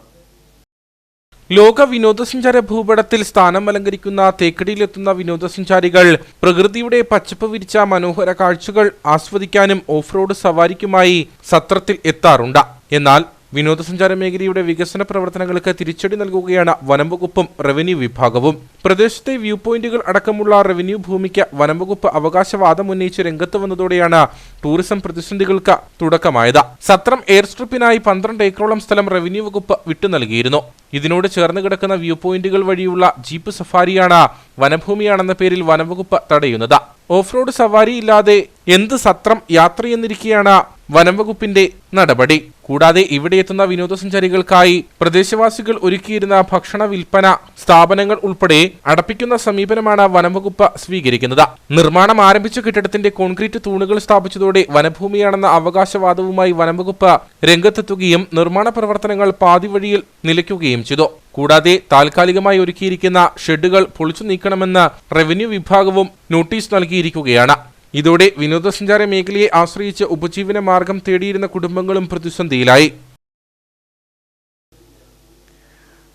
ലോക വിനോദസഞ്ചാര ഭൂപടത്തിൽ സ്ഥാനം അലങ്കരിക്കുന്ന തേക്കടിയിലെത്തുന്ന വിനോദസഞ്ചാരികൾ പ്രകൃതിയുടെ പച്ചപ്പ് വിരിച്ച മനോഹര കാഴ്ചകൾ ആസ്വദിക്കാനും ഓഫ് റോഡ് സവാരിക്കുമായി സത്രത്തിൽ എത്താറുണ്ട്. എന്നാൽ വിനോദസഞ്ചാര മേഖലയുടെ വികസന പ്രവർത്തനങ്ങൾക്ക് തിരിച്ചടി നൽകുകയാണ് വനംവകുപ്പും റവന്യൂ വിഭാഗവും. പ്രദേശത്തെ വ്യൂ പോയിന്റുകൾ അടക്കമുള്ള റവന്യൂ ഭൂമിക്ക് വനംവകുപ്പ് അവകാശവാദം ഉന്നയിച്ച് രംഗത്ത് വന്നതോടെയാണ് ടൂറിസം പ്രതിസന്ധികൾക്ക് തുടക്കമായത്. സത്രം എയർ സ്ട്രിപ്പിനായി 12 ഏക്കറോളം സ്ഥലം റവന്യൂ വകുപ്പ് വിട്ടു നൽകിയിരുന്നു. ഇതിനോട് ചേർന്ന് കിടക്കുന്ന വ്യൂ പോയിന്റുകൾ വഴിയുള്ള ജീപ്പ് സഫാരിയാണ് വനഭൂമിയാണെന്ന പേരിൽ വനംവകുപ്പ് തടയുന്നത്. ഓഫ് റോഡ് സവാരി ഇല്ലാതെ എന്ത് സത്രം യാത്രയെന്നിരിക്കെയാണ് വനംവകുപ്പിന്റെ നടപടി. കൂടാതെ ഇവിടെ എത്തുന്ന വിനോദസഞ്ചാരികൾക്കായി പ്രദേശവാസികൾ ഒരുക്കിയിരുന്ന ഭക്ഷണ വിൽപ്പന സ്ഥാപനങ്ങൾ ഉൾപ്പെടെ അടപ്പിക്കുന്ന സമീപനമാണ് വനംവകുപ്പ് സ്വീകരിക്കുന്നത്. നിർമ്മാണം ആരംഭിച്ച കെട്ടിടത്തിന്റെ കോൺക്രീറ്റ് തൂണുകൾ സ്ഥാപിച്ചതോടെ വനഭൂമിയാണെന്ന അവകാശവാദവുമായി വനംവകുപ്പ് രംഗത്തെത്തുകയും നിർമ്മാണ പ്രവർത്തനങ്ങൾ പാതിവഴിയിൽ നിലയ്ക്കുകയും ചെയ്തു. കൂടാതെ താൽക്കാലികമായി ഒരുക്കിയിരിക്കുന്ന ഷെഡുകൾ പൊളിച്ചു നീക്കണമെന്ന് റവന്യൂ വിഭാഗവും നോട്ടീസ് നൽകിയിരിക്കുകയാണ്. ഇതോടെ വിനോദസഞ്ചാര മേഖലയെ ആശ്രയിച്ച് ഉപജീവന മാർഗം തേടിയിരുന്ന കുടുംബങ്ങളും പ്രതിസന്ധിയിലായി.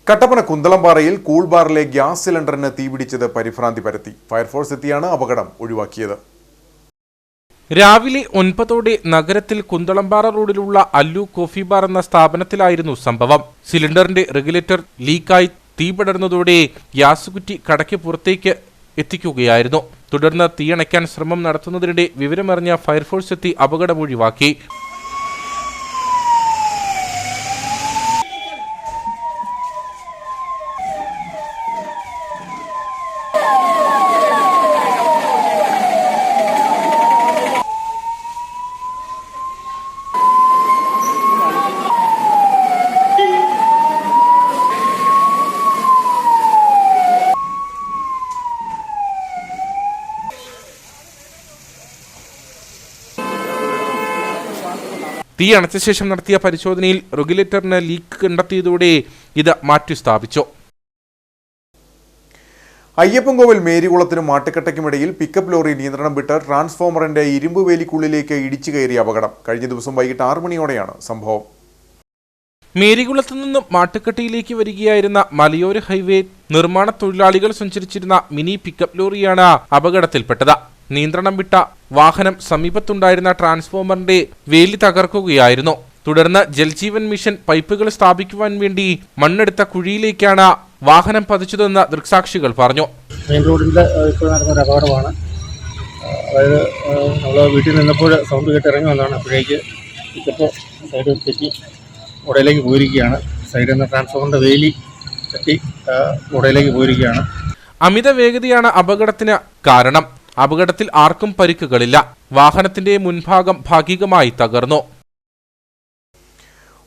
കട്ടപ്പന കുന്തളംപാറയിൽ കൂൾ ബാറിലെ ഗ്യാസ് സിലിണ്ടറിന് തീപിടിച്ചത് പരിഭ്രാന്തി പരത്തി. ഫയർഫോഴ്സ് എത്തിയാണ് അപകടം ഒഴിവാക്കിയത്. രാവിലെ 9ഓടെ നഗരത്തിൽ കുന്തളംപാറ റോഡിലുള്ള അല്ലു കോഫി ബാർ എന്ന സ്ഥാപനത്തിലായിരുന്നു സംഭവം. സിലിണ്ടറിന്റെ റെഗുലേറ്റർ ലീക്കായി തീ പടർന്നതോടെ ഗ്യാസ് കുറ്റി കടയ്ക്ക് പുറത്തേക്ക് എത്തിക്കുകയായിരുന്നു. തുടർന്ന് തീയണയ്ക്കാൻ ശ്രമം നടത്തുന്നതിനിടെ വിവരമറിഞ്ഞ ഫയർഫോഴ്സ് എത്തി അപകടം ഒഴിവാക്കി. തീ അണച്ച ശേഷം നടത്തിയ പരിശോധനയിൽ റെഗുലേറ്ററിന് ലീക്ക് കണ്ടെത്തിയതോടെ ഇത് മാറ്റിസ്ഥാപിച്ചു. അയ്യപ്പൻകോവിൽ മേരികുളത്തിനും മാട്ടുക്കട്ടയ്ക്കുമിടയിൽ പിക്കപ്പ് ലോറി നിയന്ത്രണം വിട്ട് ട്രാൻസ്ഫോമറിന്റെ ഇരുമ്പ് വേലിക്കുള്ളിലേക്ക് ഇടിച്ചു കയറിയ അപകടം. കഴിഞ്ഞ ദിവസം വൈകിട്ട് 6 മണിയോടെയാണ് സംഭവം. മേരികുളത്തു നിന്നും മാട്ടുക്കട്ടയിലേക്ക് വരികയായിരുന്ന മലയോര ഹൈവേ നിർമ്മാണ തൊഴിലാളികൾ സഞ്ചരിച്ചിരുന്ന മിനി പിക്കപ്പ് ലോറിയാണ് അപകടത്തിൽപ്പെട്ടത്. നിയന്ത്രണം വിട്ട വാഹനം സമീപത്തുണ്ടായിരുന്ന ട്രാൻസ്ഫോമറിന്റെ വേലി തകർക്കുകയായിരുന്നു. തുടർന്ന് ജൽജീവൻ മിഷൻ പൈപ്പുകൾ സ്ഥാപിക്കുവാൻ വേണ്ടി മണ്ണെടുത്ത കുഴിയിലേക്കാണ് വാഹനം പതിച്ചതെന്ന് ദൃക്സാക്ഷികൾ പറഞ്ഞു. മെയിൻ റോഡിൻ്റെ ഇപ്പോൾ നടന്നൊരു അപകടമാണ്. അതായത് നമ്മൾ വീട്ടിൽ നിന്നപ്പോൾ സൗണ്ട് കേട്ട് ഇറങ്ങി വന്നതാണ്. അപ്പോഴേക്ക് പിക്കപ്പ് സൈഡ് തെറ്റി ഉടയിലേക്ക് പോയിരിക്കുകയാണ്. സൈഡിൽ നിന്ന് ട്രാൻസ്ഫോമറിൻ്റെ വേലി തെറ്റി ഉടയിലേക്ക് പോയിരിക്കുകയാണ്. അമിത വേഗതയാണ് അപകടത്തിന് കാരണം. അപകടത്തിൽ ആർക്കും പരിക്കുകളില്ല. വാഹനത്തിന്റെ മുൻഭാഗം ഭാഗികമായി തകർന്നു.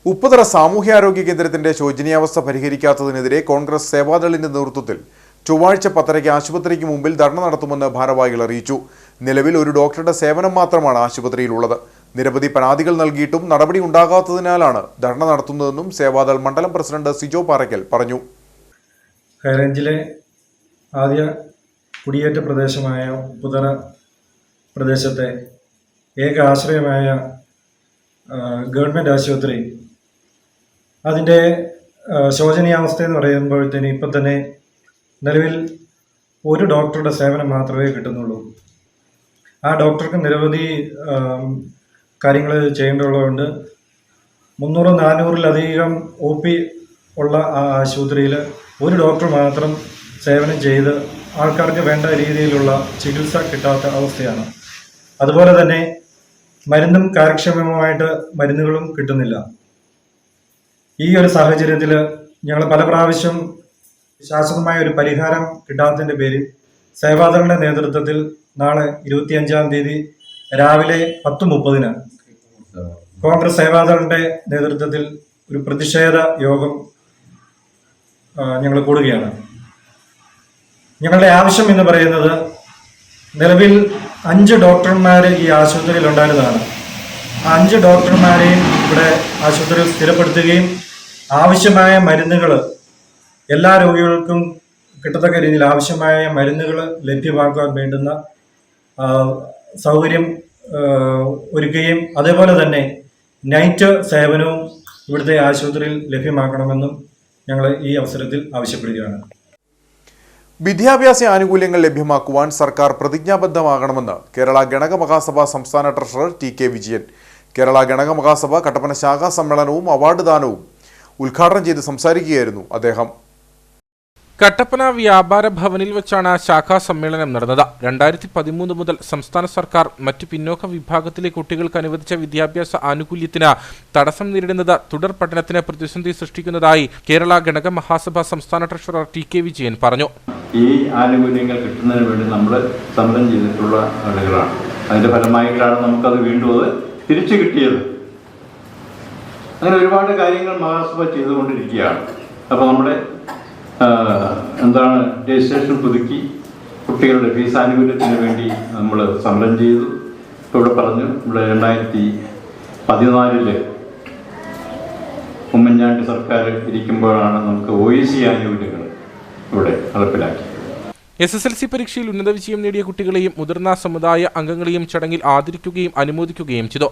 ഉപ്പുതറ സാമൂഹ്യാരോഗ്യ കേന്ദ്രത്തിന്റെ ശോചനീയാവസ്ഥ പരിഹരിക്കാത്തതിനെതിരെ കോൺഗ്രസ് സേവാദളിന്റെ നേതൃത്വത്തിൽ ചൊവ്വാഴ്ച 10:30 ആശുപത്രിക്ക് മുമ്പിൽ ധർണ നടത്തുമെന്ന് ഭാരവാഹികൾ അറിയിച്ചു. നിലവിൽ ഒരു ഡോക്ടറുടെ സേവനം മാത്രമാണ് ആശുപത്രിയിലുള്ളത്. നിരവധി പരാതികൾ നൽകിയിട്ടും നടപടി ഉണ്ടാകാത്തതിനാലാണ് ധർണ നടത്തുന്നതെന്നും സേവാദൾ മണ്ഡലം പ്രസിഡന്റ് സിജോ പാറയ്ക്കൽ പറഞ്ഞു. ഹൈറേഞ്ചിലെ ആദ്യ കുടിയേറ്റ പ്രദേശമായ ഉപ്പുതറ പ്രദേശത്തെ ഏക ആശ്രയമായ ഗവൺമെൻറ് ആശുപത്രി അതിൻ്റെ ശോചനീയാവസ്ഥ എന്ന് പറയുമ്പോഴത്തേന് ഇപ്പം തന്നെ നിലവിൽ ഒരു ഡോക്ടറുടെ സേവനം മാത്രമേ കിട്ടുന്നുള്ളൂ. ആ ഡോക്ടർക്ക് നിരവധി കാര്യങ്ങൾ ചെയ്യേണ്ടതുള്ളതുകൊണ്ട് 300-400-ലധികം OP ഉള്ള ആ ആശുപത്രിയിൽ ഒരു ഡോക്ടർ മാത്രം സേവനം ചെയ്ത് ആൾക്കാർക്ക് വേണ്ട രീതിയിലുള്ള ചികിത്സ കിട്ടാത്ത അവസ്ഥയാണ്. അതുപോലെ തന്നെ മരുന്നും കാര്യക്ഷമമായിട്ട് മരുന്നുകളും കിട്ടുന്നില്ല. ഈ ഒരു സാഹചര്യത്തിൽ ഞങ്ങൾ പല പ്രാവശ്യം ശാശ്വതമായ ഒരു പരിഹാരം കിട്ടാത്തതിൻ്റെ പേരിൽ സേവാദളുടെ നേതൃത്വത്തിൽ നാളെ 25-ാം തീയതി രാവിലെ 10:30 കോൺഗ്രസ് സേവാദളിന്റെ നേതൃത്വത്തിൽ ഒരു പ്രതിഷേധ യോഗം ഞങ്ങൾ കൂടുകയാണ്. ഞങ്ങളുടെ ആവശ്യം എന്ന് പറയുന്നത്, നിലവിൽ 5 ഡോക്ടർമാർ ഈ ആശുപത്രിയിൽ ഉണ്ടായിരുന്നതാണ്. ആ 5 ഡോക്ടർമാരെയും ഇവിടെ ആശുപത്രിയിൽ സ്ഥിരപ്പെടുത്തുകയും ആവശ്യമായ മരുന്നുകൾ എല്ലാ രോഗികൾക്കും കിട്ടത്തക്ക രീതിയിൽ ആവശ്യമായ മരുന്നുകൾ ലഭ്യമാക്കാൻ വേണ്ടുന്ന സൗകര്യം ഒരുക്കുകയും അതേപോലെ തന്നെ നൈറ്റ് സേവനവും ഇവിടുത്തെ ആശുപത്രിയിൽ ലഭ്യമാക്കണമെന്നും ഞങ്ങൾ ഈ അവസരത്തിൽ ആവശ്യപ്പെടുകയാണ്. വിദ്യാഭ്യാസ ആനുകൂല്യങ്ങൾ ലഭ്യമാക്കുവാൻ സർക്കാർ പ്രതിജ്ഞാബദ്ധമാകണമെന്ന് കേരള ഗണക മഹാസഭ സംസ്ഥാന ട്രഷറർ TK വിജയൻ. കേരള ഗണക മഹാസഭ കട്ടപ്പന ശാഖാ സമ്മേളനവും അവാർഡ് ദാനവും ഉദ്ഘാടനം ചെയ്ത് സംസാരിക്കുകയായിരുന്നു അദ്ദേഹം. കട്ടപ്പന വ്യാപാര ഭവനിൽ വെച്ചാണ് ശാഖാ സമ്മേളനം നടന്നത്. 2013 മുതൽ സംസ്ഥാന സർക്കാർ മറ്റു പിന്നോക്ക വിഭാഗത്തിലെ കുട്ടികൾക്ക് അനുവദിച്ച വിദ്യാഭ്യാസ ആനുകൂല്യത്തിന് തടസ്സം നേരിടുന്നത് തുടർ പഠനത്തിന് പ്രതിസന്ധി സൃഷ്ടിക്കുന്നതായി കേരള ഗണക മഹാസഭ സംസ്ഥാന ട്രഷറർ TK വിജയൻ പറഞ്ഞു. ഈ ആനുകൂല്യങ്ങൾ കിട്ടുന്നതിന് വേണ്ടി നമ്മൾ സമരം ചെയ്തിട്ടുള്ള ആളുകളാണ്. അതിന്റെ ഫലമായിട്ടാണ് നമുക്കത് വീണ്ടും അത് തിരിച്ചു കിട്ടിയത്. അങ്ങനെ ഒരുപാട് കാര്യങ്ങൾ മഹാസഭ ചെയ്തുകൊണ്ടിരിക്കുകയാണ്. അപ്പോൾ നമ്മുടെ രജിസ്ട്രേഷൻ പുതുക്കി കുട്ടികളുടെ ഫീസ് ആനുകൂല്യത്തിന് വേണ്ടി നമ്മൾ സമരം ചെയ്തു. ഇപ്പോൾ ഇവിടെ പറഞ്ഞു, ഇവിടെ 2014 ഉമ്മൻചാണ്ടി സർക്കാർ ഇരിക്കുമ്പോഴാണ് നമുക്ക് OEC ആനുകൂല്യങ്ങൾ ഇവിടെ നടപ്പിലാക്കി. SSLC പരീക്ഷയിൽ ഉന്നത വിജയം നേടിയ കുട്ടികളെയും മുതിർന്ന സമുദായ അംഗങ്ങളെയും ചടങ്ങിൽ ആദരിക്കുകയും അനുമോദിക്കുകയും ചെയ്തു.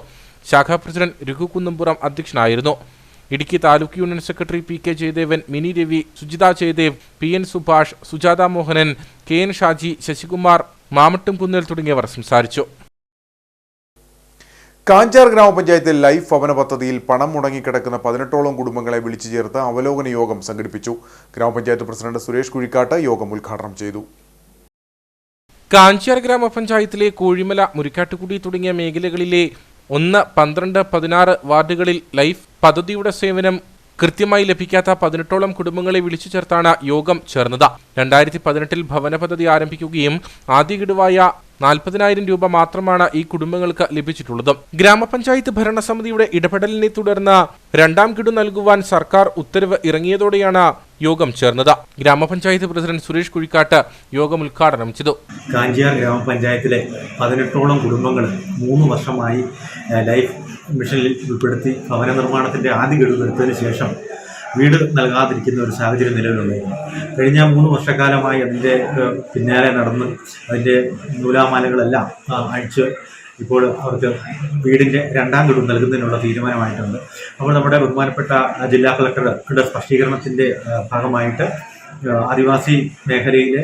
ശാഖാ പ്രസിഡന്റ് രഘു കുന്നംപുറം അധ്യക്ഷനായിരുന്നു. Idukki taluk union secretary PK Jayadevan, Mini Ravi, Sujitha Jayadev, PN Subhash, Sujatha Mohanan, KN Shaji, Sasikumar, Mamattum Kunnel തുടങ്ങിയവർ സംസാരിച്ചു. കാഞ്ചാർ ഗ്രാമപഞ്ചായത്തിൽ ലൈഫ് ഭവന പദ്ധതിയിൽ പണം മുടങ്ങിക്കിടക്കുന്ന 18ഓളം കുടുംബങ്ങളെ വിളിച്ചു ചേർത്ത് അവലോകന യോഗം സംഘടിപ്പിച്ചു. ഗ്രാമപഞ്ചായത്ത് പ്രസിഡന്റ് സുരേഷ് കുഴിക്കാട്ട് യോഗം ഉദ്ഘാടനം ചെയ്തു. കാഞ്ചാർ ഗ്രാമപഞ്ചായത്തിലെ കോഴിമല, മുരിക്കാട്ടുകുടി തുടങ്ങിയ മേഖലകളിലെ 1, 12, 16 വാർഡുകളിൽ ലൈഫ് പദ്ധതിയുടെ സേവനം കൃത്യമായി ലഭിക്കാത്ത 18ഓളം കുടുംബങ്ങളെ വിളിച്ചു ചേർത്താണ് യോഗം ചേർന്നത്. 2018 ഭവന പദ്ധതി ആരംഭിക്കുകയും ആദ്യ ഗഡുവായ 40,000 രൂപ മാത്രമാണ് ഈ കുടുംബങ്ങൾക്ക് ലഭിച്ചിട്ടുള്ളത്. ഗ്രാമപഞ്ചായത്ത് ഭരണസമിതിയുടെ ഇടപെടലിനെ തുടർന്ന് 2ാം ഗഡു നൽകുവാൻ സർക്കാർ ഉത്തരവ് ഇറങ്ങിയതോടെയാണ് യോഗം ചേർന്നത്. ഗ്രാമപഞ്ചായത്ത് പ്രസിഡന്റ് സുരേഷ് കുഴിക്കാട്ട് യോഗം ഉദ്ഘാടനം ചെയ്തു. കാഞ്ചിയാർ ഗ്രാമപഞ്ചായത്തിലെ 18ഓളം കുടുംബങ്ങൾ 3 വർഷമായി ലൈഫ് മിഷനിൽ ഉൾപ്പെടുത്തി ഭവന നിർമ്മാണത്തിൻ്റെ ആദ്യ ഗഡു എടുത്തതിന് ശേഷം വീട് നൽകാതിരിക്കുന്ന ഒരു സാഹചര്യം നിലവിലുണ്ടായിരുന്നു. കഴിഞ്ഞ 3 വർഷക്കാലമായി അതിൻ്റെ പിന്നാലെ നടന്ന് അതിൻ്റെ നൂലാമാലകളെല്ലാം അഴിച്ച് ഇപ്പോൾ അവർക്ക് വീടിൻ്റെ 2ാം ഗഡു നൽകുന്നതിനുള്ള തീരുമാനമായിട്ടുണ്ട്. അപ്പോൾ നമ്മുടെ ബഹുമാനപ്പെട്ട ജില്ലാ കളക്ടറുടെ സ്പഷ്ടീകരണത്തിൻ്റെ ഭാഗമായിട്ട് ആദിവാസി മേഖലയിലെ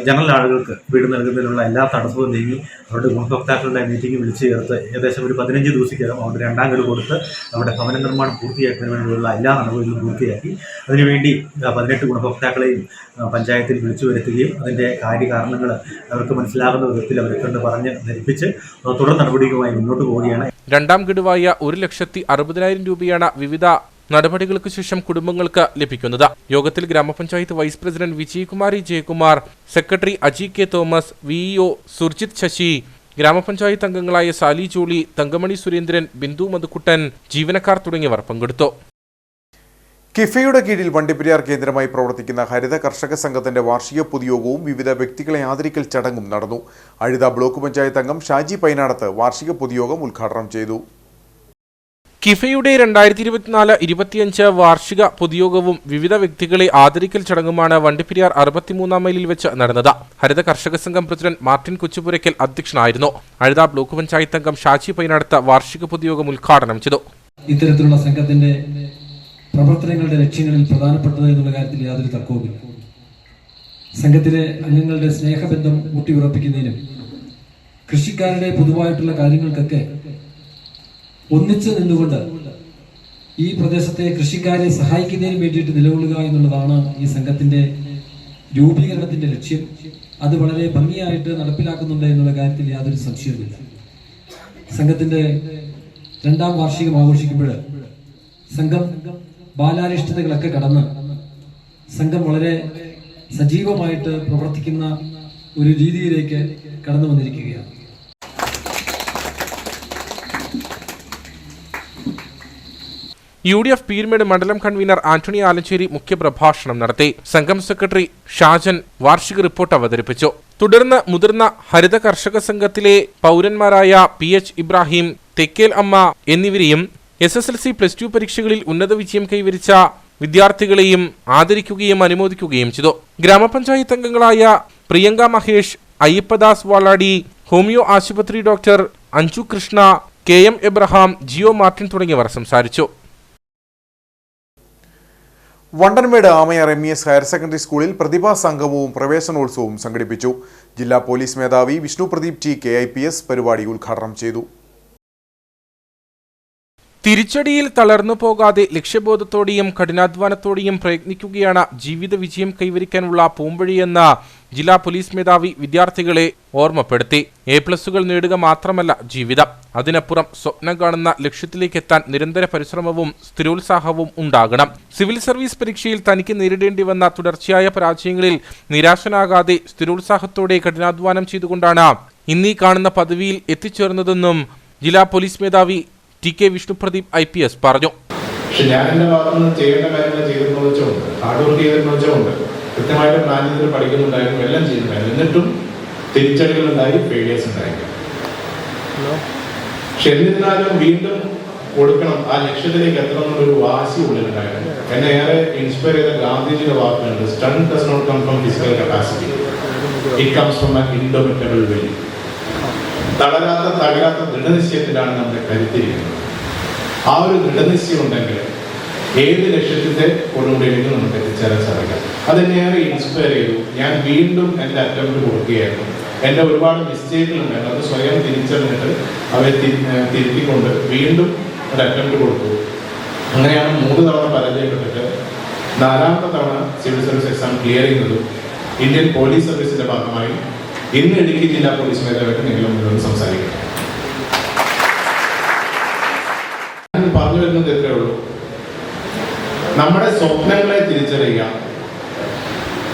ജനറൽ ആളുകൾക്ക് വീട് നൽകുന്നതിനുള്ള എല്ലാ തടസ്സവും നീങ്ങി അവരുടെ ഗുണഭോക്താക്കളുടെ മീറ്റിംഗ് വിളിച്ചു ചേർത്ത് ഏകദേശം ഒരു 15 ദിവസത്തിനകം അവരുടെ 2ാം ഗഡു കൊടുത്ത് നമ്മുടെ ഭവന നിർമ്മാണം പൂർത്തിയാക്കുന്നതിന് വേണ്ടിയുള്ള എല്ലാ നടപടികളും പൂർത്തിയാക്കി. അതിനുവേണ്ടി 18 ഗുണഭോക്താക്കളെയും പഞ്ചായത്തിൽ വിളിച്ചു വരുത്തുകയും അതിൻ്റെ കാര്യകാരണങ്ങൾ അവർക്ക് മനസ്സിലാകുന്ന വിധത്തിൽ അവരെ കൊണ്ട് പറഞ്ഞ് ധരിപ്പിച്ച് തുടർ നടപടികളുമായി മുന്നോട്ട് പോവുകയാണ്. 2ാം ഗഡുവായ 1,60,60,000 രൂപയാണ് വിവിധ നടപടികൾക്ക് ശേഷം കുടുംബങ്ങൾക്ക് ലഭിക്കുന്നത്. യോഗത്തിൽ grama panchayat vice president Vijayakumari Jayakumar, secretary Aji K Thomas, VEO Surjith Sasi, grama panchayat അംഗങ്ങളായ സാലി ജോളി, തങ്കമണി സുരേന്ദ്രൻ, ബിന്ദു മധുക്കുട്ടൻ, ജീവനക്കാർ തുടങ്ങിയവർ പങ്കെടുത്തു. കിഫയുടെ കീഴിൽ വണ്ടിപ്പെരിയാർ കേന്ദ്രമായി പ്രവർത്തിക്കുന്ന ഹരിത കർഷക സംഘത്തിന്റെ വാർഷിക പൊതുയോഗവും വിവിധ വ്യക്തികളെ ആദരിക്കൽ ചടങ്ങും നടന്നു. അഴുത ബ്ലോക്ക് പഞ്ചായത്ത് അംഗം ഷാജി പൈനാടത്ത് വാർഷിക പൊതുയോഗം ഉദ്ഘാടനം ചെയ്തു. കിഫയുടെ 2024-25 വാർഷിക പൊതുയോഗവും വിവിധ വ്യക്തികളെ ആദരിക്കൽ ചടങ്ങുമാണ് വണ്ടിപ്പെരിയാർ 63 മൈലിൽ വെച്ച് നടന്നത്. ഹരിത കർഷക സംഘം പ്രസിഡന്റ് മാർട്ടിൻ കൊച്ചുപുരയ്ക്കൽ അധ്യക്ഷനായിരുന്നു. അഴുത ബ്ലോക്ക് പഞ്ചായത്ത് അംഗം ഷാജി പൈനടുത്ത വാർഷിക പൊതുയോഗം ഉദ്ഘാടനം ചെയ്തു. ഇത്തരത്തിലുള്ള സംഘത്തിന്റെ പ്രവർത്തനങ്ങളുടെ ലക്ഷ്യങ്ങളിൽ പ്രധാനപ്പെട്ടത് എന്നുള്ള കാര്യത്തിൽ യാതൊരു തർക്കവുമില്ല. സംഘത്തിലെ അംഗങ്ങളുടെ സ്നേഹബന്ധം ഊട്ടിയുറപ്പിക്കുന്നതിനും കൃഷിക്കാരുടെ പൊതുവായിട്ടുള്ള കാര്യങ്ങൾക്കൊക്കെ ഒന്നിച്ചു നിന്നുകൊണ്ട് ഈ പ്രദേശത്തെ കൃഷിക്കാരെ സഹായിക്കുന്നതിന് വേണ്ടിയിട്ട് നിലകൊള്ളുക എന്നുള്ളതാണ് ഈ സംഘത്തിന്റെ രൂപീകരണത്തിന്റെ ലക്ഷ്യം. അത് വളരെ ഭംഗിയായിട്ട് നടപ്പിലാക്കുന്നുണ്ട് എന്നുള്ള കാര്യത്തിൽ യാതൊരു സംശയവുമില്ല. സംഘത്തിന്റെ 2ാം വാർഷികം ആഘോഷിക്കുമ്പോൾ സംഘം ബാലാരിഷ്ടതകളൊക്കെ കടന്ന് സംഘം വളരെ സജീവമായിട്ട് പ്രവർത്തിക്കുന്ന ഒരു രീതിയിലേക്ക് കടന്നു വന്നിരിക്കുകയാണ്. UDF പീരുമേട് മണ്ഡലം കൺവീനർ ആന്റണി ആലഞ്ചേരി മുഖ്യപ്രഭാഷണം നടത്തി. സംഘം സെക്രട്ടറി ഷാജൻ വാർഷിക റിപ്പോർട്ട് അവതരിപ്പിച്ചു. തുടർന്ന് മുതിർന്ന ഹരിത കർഷക സംഘത്തിലെ പൗരന്മാരായ PH ഇബ്രാഹിം, തെക്കേൽ അമ്മ എന്നിവരെയും SSLC+2 പരീക്ഷകളിൽ ഉന്നത വിജയം കൈവരിച്ച വിദ്യാർത്ഥികളെയും ആദരിക്കുകയും അനുമോദിക്കുകയും ചെയ്തു. ഗ്രാമപഞ്ചായത്ത് അംഗങ്ങളായ പ്രിയങ്ക മഹേഷ്, അയ്യപ്പദാസ് വാളാടി, ഹോമിയോ ആശുപത്രി doctor Anju Krishna, KM Abraham, Jio Martin തുടങ്ങിയവർ സംസാരിച്ചു. Vandanmedu Amayar MES higher secondary സ്കൂളിൽ പ്രതിഭാ സംഗമവും പ്രവേശനോത്സവവും സംഘടിപ്പിച്ചു. ജില്ലാ പോലീസ് മേധാവി വിഷ്ണു പ്രദീപ് TK IPS പരിപാടി ഉദ്ഘാടനം ചെയ്തു. തിരിച്ചടിയിൽ തളർന്നു പോകാതെ ലക്ഷ്യബോധത്തോടെയും കഠിനാധ്വാനത്തോടെയും പ്രയത്നിക്കുകയാണ് ജീവിത വിജയം കൈവരിക്കാനുള്ള പൂമ്പൊഴിയെന്ന ജില്ലാ പോലീസ് മേധാവി വിദ്യാർത്ഥികളെ ഓർമ്മപ്പെടുത്തി. A+ നേടുക മാത്രമല്ല ജീവിതം, അതിനപ്പുറം സ്വപ്നം കാണുന്ന ലക്ഷ്യത്തിലേക്കെത്താൻ നിരന്തര പരിശ്രമവും സ്ഥിരോത്സാഹവും ഉണ്ടാകണം. സിവിൽ സർവീസ് പരീക്ഷയിൽ തനിക്ക് നേരിടേണ്ടി വന്ന തുടർച്ചയായ പരാജയങ്ങളിൽ നിരാശനാകാതെ സ്ഥിരോത്സാഹത്തോടെ കഠിനാധ്വാനം ചെയ്തുകൊണ്ടാണ് ഇന്നീ കാണുന്ന പദവിയിൽ എത്തിച്ചേർന്നതെന്നും ജില്ലാ പോലീസ് മേധാവി TK വിഷ്ണു പ്രദീപ് IPS പറഞ്ഞു. പക്ഷെ ഞാൻ എൻ്റെ ഭാഗത്തുനിന്ന് ചെയ്യേണ്ട കാര്യങ്ങൾ ചെയ്തെന്ന് വെച്ചുകൊണ്ട് ഹാർഡ് വർക്ക് ചെയ്തെന്ന് വെച്ചുകൊണ്ട് കൃത്യമായിട്ട് പ്ലാൻ ചെയ്തിട്ട് പഠിക്കുന്നുണ്ടായിരുന്നു, എല്ലാം ചെയ്യുന്നുണ്ടായിരുന്നു. എന്നിട്ടും തിരിച്ചടികളുണ്ടായി, ഫെയിലിയേഴ്സ് ഉണ്ടായി. പക്ഷെ എന്നിരുന്നാലും വീണ്ടും കൊടുക്കണം, ആ ലക്ഷ്യത്തിലേക്ക് എത്തണം എന്നൊരു വാശി ഉള്ളിലുണ്ടായിരുന്നു. എന്നെ ഏറെ ഇൻസ്പയർ ചെയ്ത ഗാന്ധിജിയുടെ വാക്കുകളുണ്ട്, strength does not come from physical capacity, it comes from an indomitable will. തകരാത്ത ദൃഢനിശ്ചയത്തിലാണ് നമ്മുടെ കരുത്തിരിക്കുന്നത്. ആ ഒരു ദൃഢനിശ്ചയം ഉണ്ടെങ്കിൽ ഏത് ലക്ഷ്യത്തിന്റെ കൊടുമുടിയിലേക്ക് നമുക്ക് എത്തിച്ചേരാൻ സാധിക്കാം. അതെന്നെയേറെ ഇൻസ്പയർ ചെയ്തു. ഞാൻ വീണ്ടും എൻ്റെ അറ്റംപ്റ്റ് കൊടുക്കുകയായിരുന്നു. എൻ്റെ ഒരുപാട് മിസ്റ്റേക്കുകൾ ഉണ്ടായിരുന്നു, അത് സ്വയം തിരിച്ചറിഞ്ഞിട്ട് അവരെ തിരുത്തിക്കൊണ്ട് വീണ്ടും ഒരു അറ്റംപ്റ്റ് കൊടുത്തു. അങ്ങനെയാണ് 3 തവണ പരാജയപ്പെട്ടിട്ട് 4ാമത്തെ തവണ സിവിൽ സർവീസ് എക്സാം ക്ലിയർ ചെയ്യുന്നതും ഇന്ത്യൻ പോലീസ് സർവീസിന്റെ ഭാഗമായി ഇന്ന് ഇടുക്കി ജില്ലാ പോലീസ് മേധാവിയായിട്ട് നിങ്ങളുടെ മുന്നോട്ട് സംസാരിക്കണം. പറഞ്ഞു വരുന്നത് എത്രയേ ഉള്ളൂ, നമ്മുടെ സ്വപ്നങ്ങളെ തിരിച്ചറിയുക.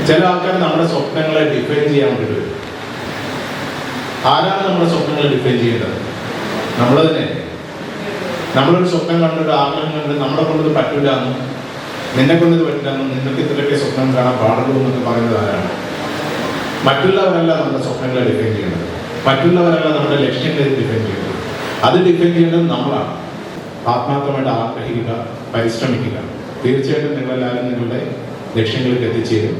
ചില ആൾക്കാർ നമ്മുടെ സ്വപ്നങ്ങളെ ഡിഫൈൻ ചെയ്യാൻ വേണ്ടി വരും. ആരാണ് നമ്മുടെ സ്വപ്നങ്ങളെ ഡിഫൈൻ ചെയ്യേണ്ടത്? നമ്മൾ തന്നെ. നമ്മളൊരു സ്വപ്നം കണ്ടിട്ട് ആഗ്രഹം കണ്ടിട്ട് നമ്മളെ കൊണ്ടത് പറ്റില്ല എന്നും നിന്നെ കൊണ്ടത് പറ്റില്ല എന്നും നിനക്ക് ഇത്രയൊക്കെ സ്വപ്നം കാണാൻ പാടുള്ളൂ എന്നൊക്കെ പറയുന്നത് ആരാണ്? മറ്റുള്ളവരല്ല നമ്മുടെ സ്വപ്നങ്ങളെ ഡിഫൈൻ ചെയ്യുന്നത്, മറ്റുള്ളവരല്ല നമ്മുടെ ലക്ഷ്യങ്ങളെ ഡിഫൈൻ ചെയ്യുന്നത്. അത് ഡിഫൈൻ ചെയ്യേണ്ടത് നമ്മളാണ്. ആത്മാർത്ഥമായിട്ട് ആഗ്രഹിക്കുക, പരിശ്രമിക്കുക. തീർച്ചയായിട്ടും നിങ്ങളെല്ലാവരും നിങ്ങളുടെ ലക്ഷ്യങ്ങളിലേക്ക് എത്തിച്ചേരും.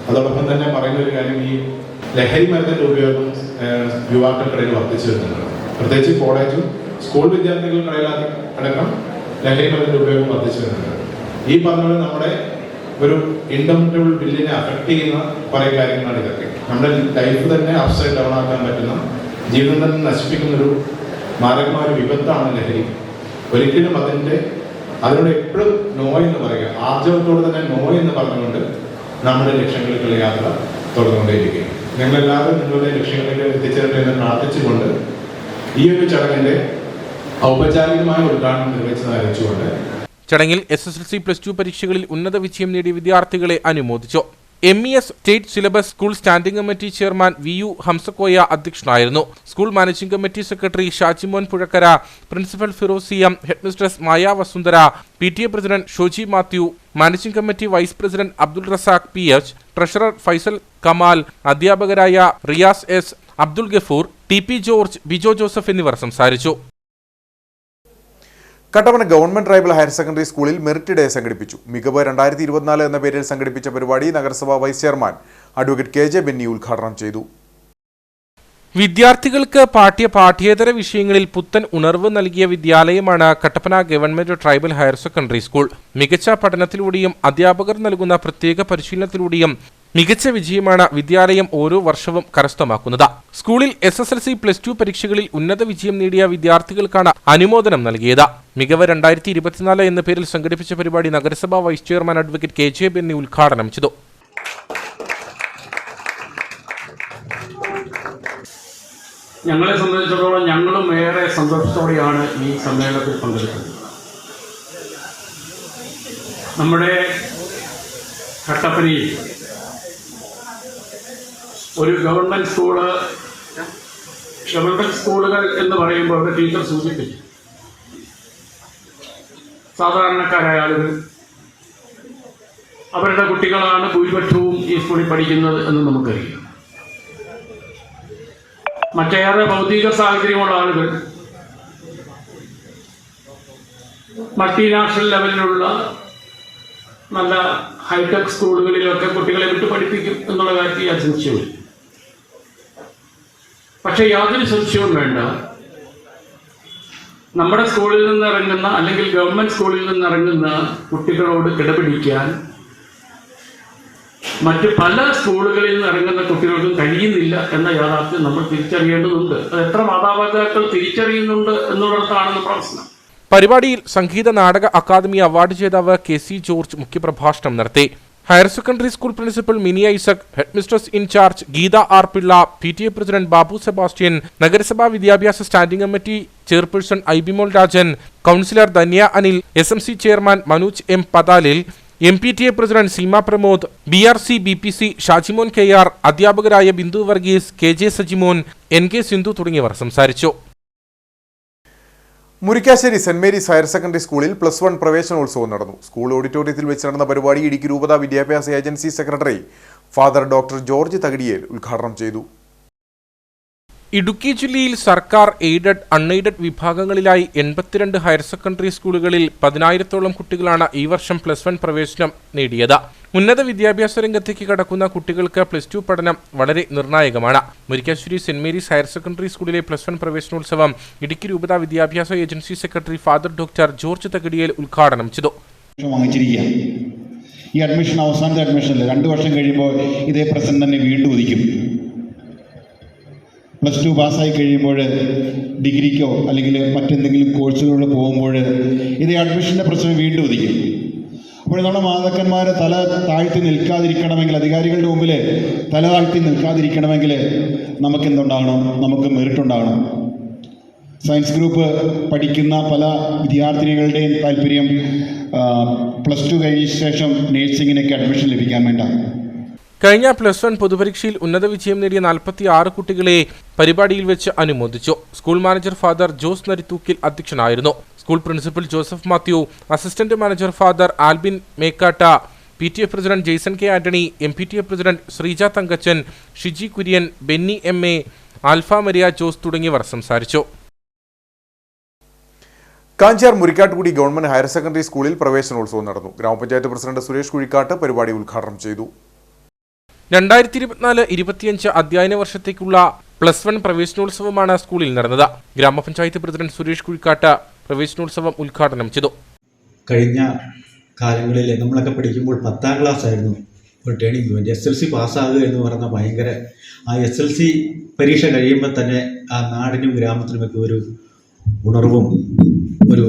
അതോടൊപ്പം തന്നെ പറയുന്ന ഒരു കാര്യം, ഈ ലഹരി മരുന്നിന്റെ ഉപയോഗം യുവാക്കൾക്കിടയിൽ വർദ്ധിച്ചു വരുന്നുണ്ട്. പ്രത്യേകിച്ച് കോളേജും സ്കൂൾ വിദ്യാർത്ഥികൾക്കിടയിൽ അടക്കം ലഹരി മരുന്നിന്റെ ഉപയോഗം വർദ്ധിച്ചു വരുന്നുണ്ട്. ഈ പറഞ്ഞ നമ്മുടെ ഒരു ഇൻഡോമിറ്റബിൾ ബില്ലിനെ അഫക്ട് ചെയ്യുന്ന കുറെ കാര്യങ്ങളാണ് ഇതൊക്കെ. നമ്മുടെ ലൈഫ് തന്നെ അപ്സൈഡ് ഡൗൺ ആക്കാൻ പറ്റുന്ന, ജീവിതം തന്നെ നശിപ്പിക്കുന്നൊരു മാരകമായ ഒരു വിപത്താണ് ലഹരി. ഒരിക്കലും അതിനോട് എപ്പോഴും നോ എന്ന് പറയുക, ആർജവത്തോട് തന്നെ നോ എന്ന് പറഞ്ഞുകൊണ്ട് നമ്മുടെ ലക്ഷ്യങ്ങളിലേക്കുള്ള യാത്ര തുടർന്നുകൊണ്ടേയിരിക്കുക. നിങ്ങളെല്ലാവരും നിങ്ങളുടെ ലക്ഷ്യങ്ങളിലേക്ക് എത്തിച്ചേരട്ടെ എന്ന് പ്രാർത്ഥിച്ചുകൊണ്ട് ഈ ഒരു ചടങ്ങിന്റെ ഔപചാരികമായ ഉദ്ഘാടനം നിർവഹിച്ചത് അറിയിച്ചുകൊണ്ട് ചടങ്ങിൽ SSLC+2 പരീക്ഷകളിൽ ഉന്നത വിജയം നേടിയ വിദ്യാർത്ഥികളെ അനുമോദിച്ചു. MES state syllabus school standing committee chairman VU Hamzakoya അധ്യക്ഷനായിരുന്നു. School managing committee secretary Shajimon Puzhakkara, principal Firoz CM, headmistress Maya Vasundhara, PTA president Shoji Mathew, managing committee vice president Abdul Razak PH, treasurer Faisal Kamal, അധ്യാപകരായ Riyas S, Abdul Gafoor, TP George, Bijo Joseph എന്നിവർ സംസാരിച്ചു. Kattappana government tribal higher secondary സ്കൂളിൽ merit day സംഘടിപ്പിച്ചു. മികവ് 2024 എന്ന പേരിൽ സംഘടിപ്പിച്ച പരിപാടി നഗരസഭാ vice chairman advocate K J Benny ഉദ്ഘാടനം ചെയ്തു. വിദ്യാർത്ഥികൾക്ക് പാഠ്യേതര വിഷയങ്ങളിൽ പുത്തൻ ഉണർവ് നൽകിയ വിദ്യാലയമാണ് Kattappana government tribal higher secondary school. മികച്ച പഠനത്തിലൂടെയും അധ്യാപകർ നൽകുന്ന പ്രത്യേക പരിശീലനത്തിലൂടെയും മികച്ച വിജയമാണ് വിദ്യാലയം ഓരോ വർഷവും കരസ്ഥമാക്കുന്നത്. സ്കൂളിൽ SSLC +2 പരീക്ഷകളിൽ ഉന്നത വിജയം നേടിയ വിദ്യാർത്ഥികൾക്കാണ് അനുമോദനം നൽകിയത്. മികവ് 2024 എന്ന പേരിൽ സംഘടിപ്പിച്ച പരിപാടി നഗരസഭാ vice chairman advocate K J Benny ഉദ്ഘാടനം ചെയ്തു. ഞങ്ങളെ സംബന്ധിച്ചിടത്തോളം ഞങ്ങളും ഏറെ സന്തോഷത്തോടെയാണ് ഈ സമ്മേളനത്തിൽ പങ്കെടുക്കുന്നത്. നമ്മുടെ കട്ടപ്പനയിൽ ഒരു ഗവൺമെൻറ് സ്കൂളുകൾ എന്ന് പറയുമ്പോൾ അവിടെ ടീച്ചർ സൂചിപ്പിച്ചു, സാധാരണക്കാരായ ആളുകൾ അവരുടെ കുട്ടികളാണ് ഭൂരിപക്ഷവും ഈ സ്കൂളിൽ പഠിക്കുന്നത് എന്ന് നമുക്കറിയാം. മറ്റേറെ ഭൗതിക സാഹചര്യമുള്ള ആളുകൾ മൾട്ടിനാഷണൽ ലെവലിലുള്ള നല്ല ഹൈടെക് സ്കൂളുകളിലൊക്കെ കുട്ടികളെ വിട്ട് പഠിപ്പിക്കും എന്നുള്ള കാര്യത്തിൽ യാതൊരു സംശയമില്ല. പക്ഷെ യാതൊരു സംശയവും വേണ്ട, നമ്മുടെ സ്കൂളിൽ നിന്ന് ഇറങ്ങുന്ന അല്ലെങ്കിൽ ഗവൺമെന്റ് സ്കൂളിൽ നിന്ന് ഇറങ്ങുന്ന കുട്ടികളോട് കിടപിടിക്കാൻ മറ്റ് പല സ്കൂളുകളിൽ നിന്ന് ഇറങ്ങുന്ന കുട്ടികൾക്കും കഴിയുന്നില്ല എന്ന യാഥാർത്ഥ്യം നമ്മൾ തിരിച്ചറിയേണ്ടതുണ്ട്. അത് എത്ര മാതാപിതാക്കൾ തിരിച്ചറിയുന്നുണ്ട് എന്നുള്ളതാണ് നമ്മുടെ പ്രശ്നം. പരിപാടിയിൽ സംഗീത നാടക അക്കാദമി അവാർഡ് ജേതാവ് KC ജോർജ് മുഖ്യപ്രഭാഷണം നടത്തി. Higher secondary school principal Mini Isaac, headmistress in charge Geetha R Pillai, PTA president Babu Sebastian, നഗരസഭാ വിദ്യാഭ്യാസ standing committee chairperson Aibimol Rajan, councillor Dhanya Anil, SMC chairman Manoj M Pathalil, MPTA president Seema Pramod, BRC BPC Shajimon KR, അധ്യാപകരായ ബിന്ദു വർഗീസ്, KJ സജിമോൻ, NK സിന്ധു തുടങ്ങിയവർ സംസാരിച്ചു. Murikkassery Saint Mary's higher secondary സ്കൂളിൽ +1 പ്രവേശനോത്സവം നടന്നു. സ്കൂൾ ഓഡിറ്റോറിയത്തിൽ വെച്ച് നടന്ന പരിപാടി ഇടുക്കി രൂപതാ വിദ്യാഭ്യാസ agency secretary father doctor George Thakadiyel ഉദ്ഘാടനം ചെയ്തു. ഇടുക്കി ജില്ലയിൽ സർക്കാർ എയ്ഡഡ്, അൺഎയ്ഡഡ് വിഭാഗങ്ങളിലായി 82 ഹയർ സെക്കൻഡറി സ്കൂളുകളിൽ 10,000-ഓളം കുട്ടികളാണ് ഈ വർഷം +1 പ്രവേശനം നേടിയത്. ഉന്നത വിദ്യാഭ്യാസ രംഗത്തേക്ക് കടക്കുന്ന കുട്ടികൾക്ക് +2 പഠനം വളരെ നിർണായകമാണ്. Murikkassery Saint Mary's higher secondary സ്കൂളിലെ +1 പ്രവേശനോത്സവം ഇടുക്കി രൂപതാ വിദ്യാഭ്യാസ agency secretary father doctor George Thakadiyel ഉദ്ഘാടനം ചെയ്തു. ഈ അഡ്മിഷൻ അവസാനത്തെ അഡ്മിഷനല്ല, 2 വർഷം കഴിയുമ്പോൾ ഇതേ പ്രശ്നം തന്നെ വീണ്ടും ഉദിക്കും. +2 പാസ്സായി കഴിയുമ്പോൾ ഡിഗ്രിക്കോ അല്ലെങ്കിൽ മറ്റെന്തെങ്കിലും കോഴ്സുകളിൽ പോകുമ്പോൾ ഇതേ അഡ്മിഷൻ്റെ പ്രശ്നം വീണ്ടും ഉദിക്കും. അപ്പോൾ നമ്മുടെ മാതാക്കന്മാർ തല താഴ്ത്തി നിൽക്കാതിരിക്കണമെങ്കിൽ, അധികാരികളുടെ മുമ്പിൽ തല താഴ്ത്തി നിൽക്കാതിരിക്കണമെങ്കിൽ നമുക്കെന്തുണ്ടാകണം? നമുക്ക് മെറിറ്റ് ഉണ്ടാകണം. സയൻസ് ഗ്രൂപ്പ് പഠിക്കുന്ന പല വിദ്യാർത്ഥിനികളുടെയും താല്പര്യം +2 കഴിഞ്ഞ ശേഷം നേഴ്സിങ്ങിനൊക്കെ അഡ്മിഷൻ ലഭിക്കാൻ വേണ്ടിയാണ്. കഴിഞ്ഞ +1 പൊതുപരീക്ഷയിൽ ഉന്നത വിജയം നേടിയ 46 കുട്ടികളെ പരിപാടിയിൽ വെച്ച് അനുമോദിച്ചു. School manager father Jose Narithookkil അധ്യക്ഷനായിരുന്നു. School principal Joseph Mathew, assistant manager father Albin Mekkatta, PTA president Jaison K Antony, MPTA president Sreeja Thankachan, Shiji Kurian, Benny MA, Alfa Maria Jose തുടങ്ങിയവർ സംസാരിച്ചു. Kanjar Murikkattukudy government higher secondary സ്കൂളിൽ പ്രവേശനോത്സവം നടന്നു. ഗ്രാമപഞ്ചായത്ത് പ്രസിഡന്റ് സുരേഷ് കുഴിക്കാട്ട് പരിപാടി ഉദ്ഘാടനം ചെയ്തു. 2024-25 അധ്യയന വർഷത്തേക്കുള്ള +1 പ്രവേശനോത്സവമാണ് സ്കൂളിൽ നടന്നത്. ഗ്രാമപഞ്ചായത്ത് പ്രസിഡന്റ് സുരേഷ് കുഴിക്കാട്ട് പ്രവേശനോത്സവം ഉദ്ഘാടനം ചെയ്തു. കഴിഞ്ഞ കാലങ്ങളിൽ നമ്മളൊക്കെ പഠിക്കുമ്പോൾ 10ാം ക്ലാസ് ആയിരുന്നു ഒരു ടേണിംഗ് പോയിന്റ്. SLC പാസ്സാകുക എന്ന് പറഞ്ഞാൽ ഭയങ്കര, ആ SLC പരീക്ഷ കഴിയുമ്പോൾ തന്നെ ആ നാടിനും ഗ്രാമത്തിനുമൊക്കെ ഒരു ഉണർവും ഒരു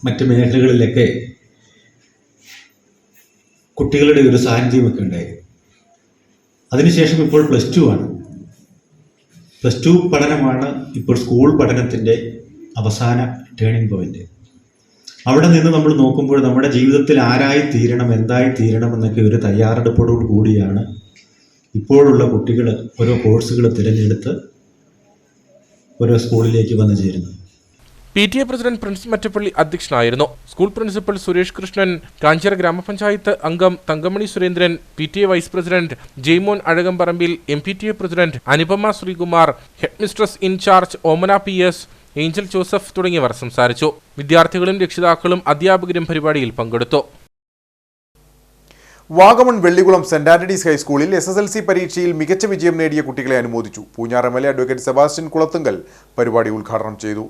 മറ്റ് മേഖലകളിലൊക്കെ കുട്ടികളുടെ ഒരു സാന്നിധ്യമൊക്കെ ഉണ്ടായി. അതിനുശേഷം ഇപ്പോൾ +2 ആണ്. +2 പഠനമാണ് ഇപ്പോൾ സ്കൂൾ പഠനത്തിൻ്റെ അവസാന ടേണിംഗ് പോയിന്റ്. അവിടെ നിന്ന് നമ്മൾ നോക്കുമ്പോൾ നമ്മുടെ ജീവിതത്തിൽ ആരായി തീരണം, എന്തായി തീരണം എന്നൊക്കെ ഒരു തയ്യാറെടുപ്പോടു കൂടിയാണ് ഇപ്പോഴുള്ള കുട്ടികൾ ഓരോ കോഴ്സുകൾ തിരഞ്ഞെടുത്ത് ഓരോ സ്കൂളിലേക്ക് വന്നു ചേരുന്നത്. PTA പ്രസിഡന്റ് പ്രിൻസ് മറ്റപ്പള്ളി അധ്യക്ഷനായിരുന്നു. സ്കൂൾ പ്രിൻസിപ്പൽ സുരേഷ് കൃഷ്ണൻ, കാഞ്ചിറ ഗ്രാമപഞ്ചായത്ത് അംഗം Thankamani Surendran, PTA vice president Jaimon Azhakamparambil, MPTA president Anupama Sreekumar, headmistress in charge Omana PS, Angel Joseph തുടങ്ങിയവർ സംസാരിച്ചു. വിദ്യാർത്ഥികളും രക്ഷിതാക്കളും അധ്യാപകരും പരിപാടിയിൽ പങ്കെടുത്തു. വാഗമൺ വെള്ളികുളം സെന്റ് ആന്റണീസ് ഹൈസ്കൂളിൽ SSLC പരീക്ഷയിൽ മികച്ച വിജയം നേടിയ കുട്ടികളെ അനുമോദിച്ചു. Poonjar MLA advocate Sebastian Kulathunkal പരിപാടി ഉദ്ഘാടനം ചെയ്തു.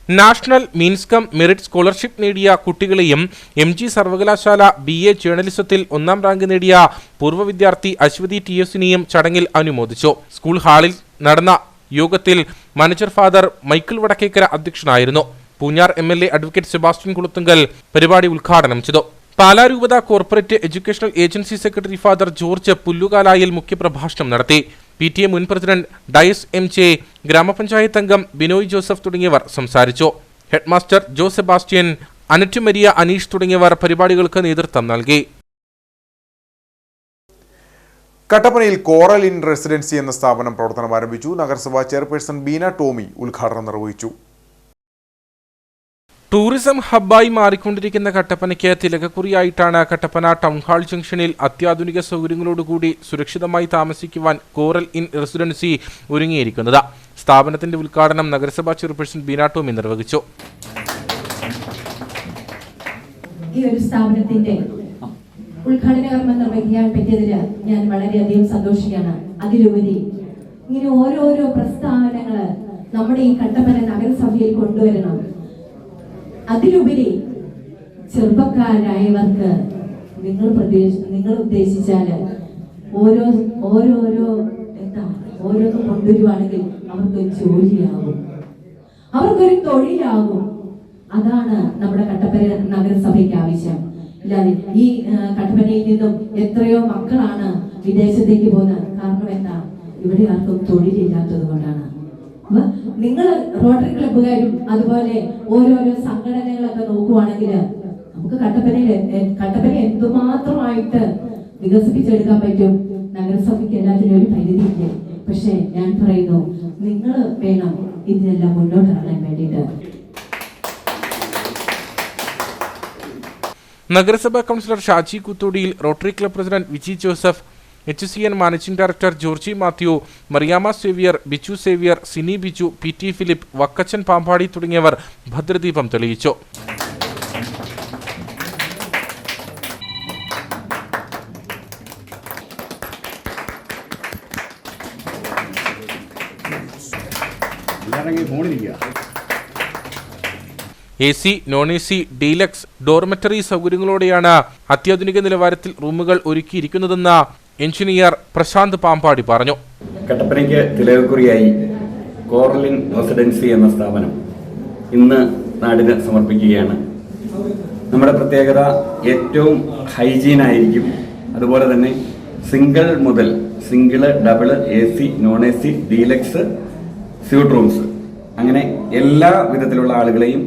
National means cum merit scholarship നേടിയ കുട്ടികളെയും MG സർവകലാശാല BA ജേർണലിസത്തിൽ 1ാം റാങ്ക് നേടിയ പൂർവ്വ വിദ്യാർത്ഥി അശ്വതി TS-നെയും ചടങ്ങിൽ അനുമോദിച്ചു. സ്കൂൾ ഹാളിൽ നടന്ന യോഗത്തിൽ മാനേജർ ഫാദർ മൈക്കിൾ വടക്കേക്കര അധ്യക്ഷനായിരുന്നു. Poonjar MLA advocate Sebastian Kulathunkal പരിപാടി ഉദ്ഘാടനം ചെയ്തു. പാലാ രൂപത corporate educational agency secretary father George Pullukalayil മുഖ്യപ്രഭാഷണം നടത്തി. PTA മുൻ പ്രസിഡന്റ് ഡയസ് MJ, ഗ്രാമപഞ്ചായത്ത് അംഗം ബിനോയ് ജോസഫ് തുടങ്ങിയവർ സംസാരിച്ചു. ഹെഡ്മാസ്റ്റർ ജോ സെബാസ്റ്റ്യൻ, അനറ്റ് മരിയ അനീഷ് തുടങ്ങിയവർ പരിപാടികൾക്ക് നേതൃത്വം നൽകി. കട്ടപ്പനയിൽ കോറൽ ഇൻ റെസിഡൻസി എന്ന സ്ഥാപനം പ്രവർത്തനം ആരംഭിച്ചു. നഗരസഭാ ചെയർപേഴ്സൺ ബീന ടോമി ഉദ്ഘാടനം നിർവഹിച്ചു. ടൂറിസം ഹബ്ബായി മാറിക്കൊണ്ടിരിക്കുന്ന കട്ടപ്പനയ്ക്ക് തിലകക്കുറിയായിട്ടാണ് കട്ടപ്പന ടൗൺ ഹാൾ ജംഗ്ഷനിൽ അത്യാധുനിക സൗകര്യങ്ങളോടുകൂടി സുരക്ഷിതമായി താമസിക്കുവാൻ കോറൽ ഇൻ റെസിഡൻസി ഒരുങ്ങിയിരിക്കുന്നത്. സ്ഥാപനത്തിന്റെ ഉദ്ഘാടനം നഗരസഭാ ചെയർപേഴ്സൺ ബീന ടോമി നിർവഹിച്ചു. ഈ ഒരു സ്ഥാപനത്തിന്റെ ഉദ്ഘാടന കർമ്മം നിർവഹിക്കാൻ പറ്റിയതിൽ ഞാൻ വളരെയധികം സന്തോഷിക്കുകയാണ്. അതിലുപരി ഇങ്ങനെ ഓരോരോ പ്രസ്ഥാനങ്ങള് നമ്മുടെ ഈ കട്ടപ്പന നഗരസഭയിൽ കൊണ്ടുവരണം. അതിലുപരി ചെറുപ്പക്കാരായവർക്ക് നിങ്ങൾ ഉദ്ദേശിച്ചാല് ഓരോരോ ഓരോന്ന് കൊണ്ടുവരുവാണെങ്കിൽ അവർക്കൊരു ജോലിയാകും, അവർക്കൊരു തൊഴിലാകും. അതാണ് നമ്മുടെ കട്ടപ്പന നഗരസഭയ്ക്ക് ആവശ്യം. ഇല്ലാതെ ഈ കട്ടപ്പനയിൽ നിന്നും എത്രയോ മക്കളാണ് വിദേശത്തേക്ക് പോകുന്നത്. കാരണം എന്താ? ഇവിടെ ആർക്കും തൊഴിലില്ലാത്തത് കൊണ്ടാണ്. നിങ്ങൾ റോട്ടറി ക്ലബ്ബുകാരും അതുപോലെ ഓരോരോ സംഘടനകളൊക്കെ നോക്കുവാണെങ്കിൽ നമുക്ക് കട്ടപ്പന എന്തുമാത്രമായിട്ട് വികസിപ്പിച്ചെടുക്കാൻ പറ്റും. നഗരസഭയ്ക്ക് എല്ലാത്തിനും ഒരു പരിധിയില്ലേ. പക്ഷെ ഞാൻ പറയുന്നു, നിങ്ങൾ വേണം ഇതിനെല്ലാം മുന്നോട്ടിറങ്ങാൻ വേണ്ടിയിട്ട്. നഗരസഭാ councillor Shaji Kuthodiyil, rotary club president Viji Joseph, HCN managing director Georgy Mathew, Mariyama Xavier, Bichu Xavier, Sini Biju, PT Philip, Vakkachan Pampady തുടങ്ങിയവർ ഭദ്രദീപം തെളിയിച്ചു. AC, non-AC, ഡീലക്സ്, ഡോർമെറ്ററി സൗകര്യങ്ങളോടെയാണ് അത്യാധുനിക നിലവാരത്തിൽ റൂമുകൾ ഒരുക്കിയിരിക്കുന്നതെന്ന് എഞ്ചിനീയർ പ്രശാന്ത് പാമ്പാടി പറഞ്ഞു. കട്ടപ്പനയ്ക്ക് തിലകക്കുറിയായി കോറൽ ഇൻ റെസിഡൻസി എന്ന സ്ഥാപനം ഇന്ന് നാടിന് സമർപ്പിക്കുകയാണ്. നമ്മുടെ പ്രത്യേകത ഏറ്റവും ഹൈജീനായിരിക്കും. അതുപോലെ തന്നെ single, double, AC, non-AC, deluxe, suite rooms, അങ്ങനെ എല്ലാ വിധത്തിലുള്ള ആളുകളെയും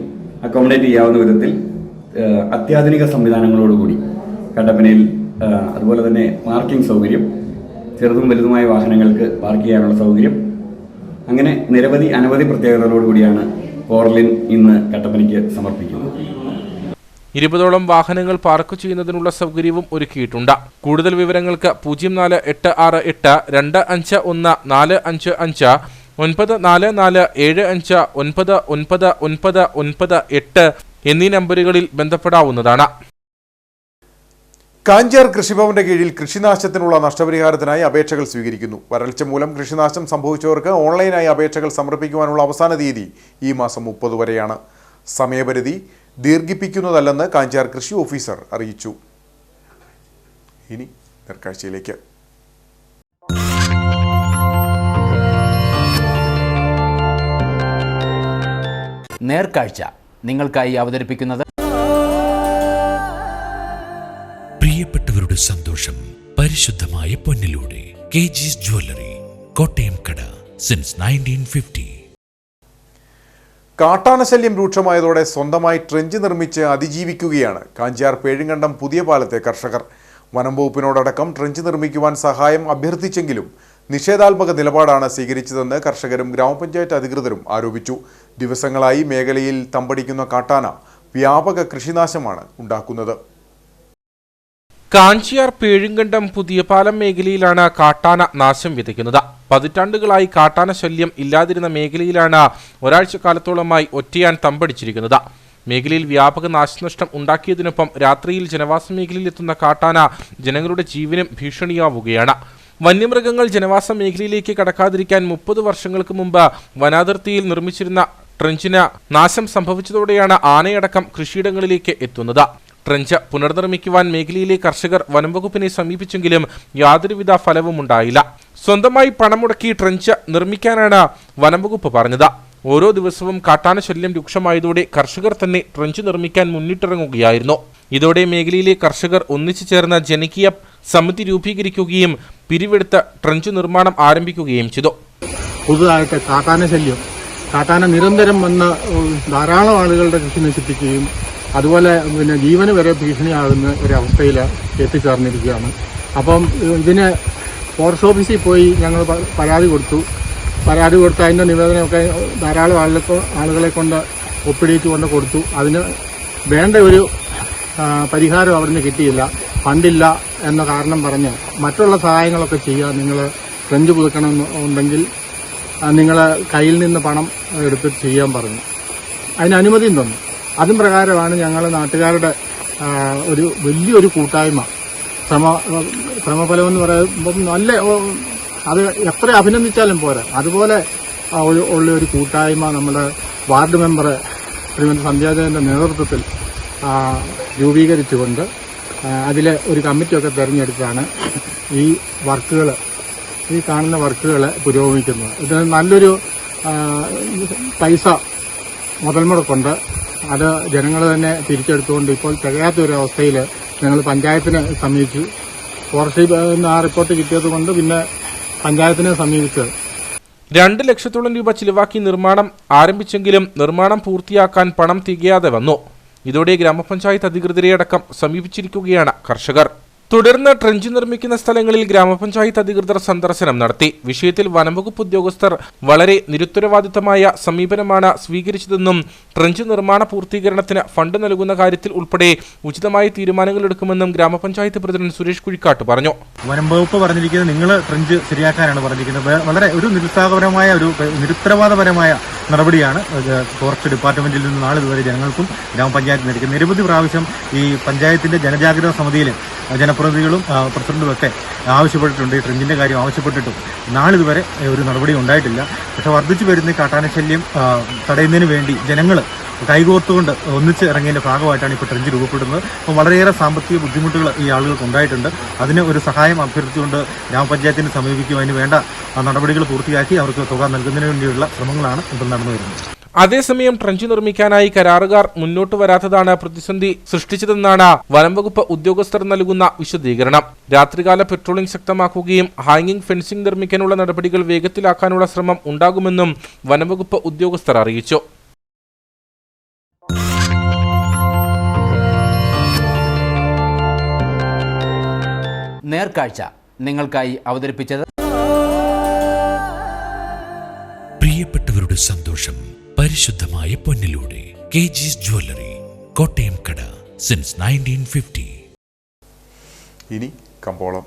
അക്കോമഡേറ്റ് ചെയ്യാവുന്ന വിധത്തിൽ അത്യാധുനിക സംവിധാനങ്ങളോടുകൂടി കട്ടപ്പനയിൽ, അതുപോലെ തന്നെ പാർക്കിംഗ് സൗകര്യം, ചെറുതും വലുതുമായ വാഹനങ്ങൾക്ക് പാർക്ക് ചെയ്യാനുള്ള സൗകര്യം, അങ്ങനെ അനവധി പ്രത്യേകതകളോടുകൂടിയാണ് കോറലിൻ ഇന്ന് കട്ടപ്പനയ്ക്ക് സമർപ്പിക്കുന്നത്. 20ഓളം വാഹനങ്ങൾ പാർക്ക് ചെയ്യുന്നതിനുള്ള സൗകര്യവും ഒരുക്കിയിട്ടുണ്ട്. കൂടുതൽ വിവരങ്ങൾക്ക് 0486 251 455 94475999998 എന്നീ നമ്പറുകളിൽ ബന്ധപ്പെടാവുന്നതാണ്. കാഞ്ചാർ കൃഷിഭവന്റെ കീഴിൽ കൃഷിനാശത്തിനുള്ള നഷ്ടപരിഹാരത്തിനായി അപേക്ഷകൾ സ്വീകരിക്കുന്നു. വരൾച്ച മൂലം കൃഷിനാശം സംഭവിച്ചവർക്ക് ഓൺലൈനായി അപേക്ഷകൾ സമർപ്പിക്കുവാനുള്ള അവസാന തീയതി ഈ മാസം 30 വരെയാണ്. സമയപരിധി ദീർഘിപ്പിക്കുന്നതല്ലെന്ന് കാഞ്ചാർ കൃഷി ഓഫീസർ അറിയിച്ചു. ഇനി നേർക്കാഴ്ചയിലേക്ക്. നേർക്കാഴ്ച നിങ്ങൾക്കായി അവതരിപ്പിക്കുന്നത് പ്രിയപ്പെട്ടവരുടെ സന്തോഷം പരിശുദ്ധമായ പൊന്നിലൂടെ KG's ജ്വല്ലറി, കോട്ടയം കട, സിൻസ് 1950. കാട്ടാനശല്യം രൂക്ഷമായതോടെ സ്വന്തമായി ട്രെഞ്ച് നിർമ്മിച്ച് അതിജീവിക്കുകയാണ് കാഞ്ചാർ പേഴുങ്കണ്ടം പുതിയ പാലത്തെ കർഷകർ. വനം വകുപ്പിനോടടക്കം ട്രെഞ്ച് നിർമ്മിക്കുവാൻ സഹായം അഭ്യർത്ഥിച്ചെങ്കിലും നിഷേധാത്മക നിലപാടാണ് സ്വീകരിച്ചതെന്ന് കർഷകരും ഗ്രാമപഞ്ചായത്ത് അധികൃതരും ആരോപിച്ചു. ദിവസങ്ങളായി മേഖലയിൽ തമ്പടിക്കുന്ന കാട്ടാന വ്യാപക കൃഷിനാശമാണ് ഉണ്ടാക്കുന്നത്. കാഞ്ചിയാർ പേഴുങ്കണ്ടം പുതിയപാലം മേഖലയിലാണ് കാട്ടാന നാശം വിതയ്ക്കുന്നത്. പതിറ്റാണ്ടുകളായി കാട്ടാന ശല്യം ഇല്ലാതിരുന്ന മേഖലയിലാണ് ഒരാഴ്ച കാലത്തോളമായി ഒറ്റയാൻ തമ്പടിച്ചിരിക്കുന്നത്. മേഖലയിൽ വ്യാപക നാശനഷ്ടം ഉണ്ടാക്കിയതിനൊപ്പം രാത്രിയിൽ ജനവാസ മേഖലയിൽ എത്തുന്ന കാട്ടാന ജനങ്ങളുടെ ജീവനും ഭീഷണിയാവുകയാണ്. വന്യമൃഗങ്ങൾ ജനവാസ മേഖലയിലേക്ക് കടക്കാതിരിക്കാൻ 30 വർഷങ്ങൾക്ക് മുമ്പ് വനാതിർത്തിയിൽ നിർമ്മിച്ചിരുന്ന ട്രഞ്ചിന് നാശം സംഭവിച്ചതോടെയാണ് ആനയടക്കം കൃഷിയിടങ്ങളിലേക്ക് എത്തുന്നത്. ട്രഞ്ച് പുനർനിർമ്മിക്കുവാൻ മേഖലയിലെ കർഷകർ വനംവകുപ്പിനെ സമീപിച്ചെങ്കിലും യാതൊരുവിധ ഫലവും ഉണ്ടായില്ല. സ്വന്തമായി പണം മുടക്കി ട്രഞ്ച് നിർമ്മിക്കാനാണ് വനംവകുപ്പ് പറഞ്ഞത്. ഓരോ ദിവസവും കാട്ടാന ശല്യം രൂക്ഷമായതോടെ കർഷകർ തന്നെ ട്രഞ്ച് നിർമ്മിക്കാൻ മുന്നിട്ടിറങ്ങുകയായിരുന്നു. ഇതോടെ മേഖലയിലെ കർഷകർ ഒന്നിച്ചു ചേർന്ന് ജനകീയ സമിതി രൂപീകരിക്കുകയും പിരിവെടുത്ത് ട്രഞ്ച് നിർമ്മാണം ആരംഭിക്കുകയും ചെയ്തു. പുതുതായിട്ട് കാട്ടാന നിരന്തരം വന്ന് ധാരാളം ആളുകളുടെ കൃഷി നശിപ്പിക്കുകയും അതുപോലെ ജീവന് വരെ ഭീഷണിയാകുന്ന ഒരവസ്ഥയിൽ എത്തിച്ചേർന്നിരിക്കുകയാണ്. അപ്പം ഇതിന് ഫോറസ്റ്റ് ഓഫീസിൽ പോയി ഞങ്ങൾ പരാതി കൊടുത്ത് അതിൻ്റെ നിവേദനമൊക്കെ ധാരാളം ആളുകളെ കൊണ്ട് ഒപ്പിടിയിട്ട് കൊണ്ട് കൊടുത്തു. അതിന് വേണ്ട ഒരു പരിഹാരം അവിടുന്ന് കിട്ടിയില്ല. ഫണ്ടില്ല എന്ന കാരണം പറഞ്ഞ് മറ്റുള്ള സഹായങ്ങളൊക്കെ ചെയ്യുക, നിങ്ങൾ ട്രഞ്ച് പുതുക്കണമെന്നുണ്ടെങ്കിൽ നിങ്ങൾ കയ്യിൽ നിന്ന് പണം എടുത്തിട്ട് ചെയ്യാൻ പറഞ്ഞു. അതിന് അനുമതിയും തന്നു. അതും പ്രകാരമാണ് ഞങ്ങൾ നാട്ടുകാരുടെ ഒരു വലിയൊരു കൂട്ടായ്മ ശ്രമഫലമെന്ന് പറയുമ്പം നല്ല അത് എത്ര അഭിനന്ദിച്ചാലും പോരാ, അതുപോലെ ഉള്ളൊരു കൂട്ടായ്മ നമ്മുടെ വാർഡ് മെമ്പർ ശ്രീമതി സന്ധ്യാദേവൻ്റെ നേതൃത്വത്തിൽ രൂപീകരിച്ചുകൊണ്ട് അതിൽ ഒരു കമ്മിറ്റിയൊക്കെ തിരഞ്ഞെടുത്താണ് ഈ കാണുന്ന വർക്കുകൾ പുരോഗമിക്കുന്നത്. ഇത് നല്ലൊരു പൈസ മുതൽ മുടക്കുണ്ട്. അത് ജനങ്ങൾ തന്നെ തിരിച്ചെടുത്തുകൊണ്ട് ഇപ്പോൾ തികയാത്തൊരവസ്ഥയിൽ ഞങ്ങൾ പഞ്ചായത്തിനെ സമീപിച്ചു. ഫോറസ്റ്റിൽ നിന്ന് ആ റിപ്പോർട്ട് കിട്ടിയത് കൊണ്ട് പിന്നെ പഞ്ചായത്തിനെ സമീപിച്ചത്. 2 ലക്ഷത്തോളം രൂപ ചിലവാക്കി നിർമ്മാണം ആരംഭിച്ചെങ്കിലും നിർമ്മാണം പൂർത്തിയാക്കാൻ പണം തികയാതെ വന്നു. ഇതോടെ ഗ്രാമപഞ്ചായത്ത് അധികൃതരെ അടക്കം സമീപിച്ചിരിക്കുകയാണ് കർഷകർ. തുടർന്ന് ട്രഞ്ച് നിർമ്മിക്കുന്ന സ്ഥലങ്ങളിൽ ഗ്രാമപഞ്ചായത്ത് അധികൃതർ സന്ദർശനം നടത്തി. വിഷയത്തിൽ വനംവകുപ്പ് ഉദ്യോഗസ്ഥർ വളരെ നിരുത്തരവാദിത്തമായ സമീപനമാണ് സ്വീകരിച്ചതെന്നും ട്രഞ്ച് നിർമ്മാണ പൂർത്തീകരണത്തിന് ഫണ്ട് നൽകുന്ന കാര്യത്തിൽ ഉൾപ്പെടെ ഉചിതമായ തീരുമാനങ്ങൾ എടുക്കുമെന്നും ഗ്രാമപഞ്ചായത്ത് പ്രസിഡന്റ് സുരേഷ് കുഴിക്കാട്ട് പറഞ്ഞു. വനംവകുപ്പ് പറഞ്ഞിരിക്കുന്നത് നിങ്ങൾ ട്രഞ്ച് ശരിയാക്കാനാണ് പറഞ്ഞിരിക്കുന്നത്. വളരെ ഒരു നിരുത്സാഹപരമായ നിരുത്തരവാദപരമായ നടപടിയാണ് ഫോറസ്റ്റ് ഡിപ്പാർട്ട്മെന്റിൽ നിന്ന് നാളിതുവരെ ജനങ്ങൾക്കും ഗ്രാമപഞ്ചായത്ത് നൽകുന്നത്. നിരവധി പ്രാവശ്യം ഈ പഞ്ചായത്തിന്റെ ജനജാഗ്രത സമിതിയിൽ ജനപ്രതിനിധികളും പ്രസിഡന്റും ഒക്കെ ആവശ്യപ്പെട്ടിട്ടുണ്ട്. ഈ ട്രഞ്ചിന്റെ കാര്യം ആവശ്യപ്പെട്ടിട്ടും നാളിതുവരെ ഒരു നടപടി ഉണ്ടായിട്ടില്ല. പക്ഷെ വർദ്ധിച്ചു വരുന്ന കാട്ടാനശല്യം തടയുന്നതിന് വേണ്ടി ജനങ്ങൾ കൈകോർത്തുകൊണ്ട് ഒന്നിച്ച് ഇറങ്ങിയതിന്റെ ഭാഗമായിട്ടാണ് ഇപ്പോൾ ട്രഞ്ച് രൂപപ്പെടുന്നത്. അപ്പോൾ വളരെയേറെ സാമ്പത്തിക ബുദ്ധിമുട്ടുകൾ ഈ ആളുകൾക്ക് ഉണ്ടായിട്ടുണ്ട്. അതിന് ഒരു സഹായം അഭ്യർത്ഥിച്ചുകൊണ്ട് ഗ്രാമപഞ്ചായത്തിനെ സമീപിക്കും. അതിന് വേണ്ട നടപടികൾ പൂർത്തിയാക്കി അവർക്ക് തുക നൽകുന്നതിന് വേണ്ടിയുള്ള ശ്രമങ്ങളാണ് ഇപ്പോൾ നടന്നു വരുന്നത്. അതേസമയം ട്രഞ്ച് നിർമ്മിക്കാനായി കരാറുകാർ മുന്നോട്ട് വരാത്തതാണ് പ്രതിസന്ധി സൃഷ്ടിച്ചതെന്നാണ് വനംവകുപ്പ് ഉദ്യോഗസ്ഥർ നൽകുന്ന വിശദീകരണം. രാത്രികാല പെട്രോളിംഗ് ശക്തമാക്കുകയും ഹാങ്ങിംഗ് ഫെൻസിംഗ് നിർമ്മിക്കാനുള്ള നടപടികൾ വേഗത്തിലാക്കാനുള്ള ശ്രമം ഉണ്ടാകുമെന്നും വനംവകുപ്പ് ഉദ്യോഗസ്ഥർ അറിയിച്ചു. നേർക്കാഴ്ച നിങ്ങൾക്കായി അവതരിപ്പിച്ചത് പ്രിയപ്പെട്ടവരുടെ സന്തോഷം പരിശുദ്ധമായ പൊന്നിലൂടെ KG's ജ്വല്ലറി, കോട്ടയം കട, സിൻസ് 1950. ഇനി കമ്പോളം.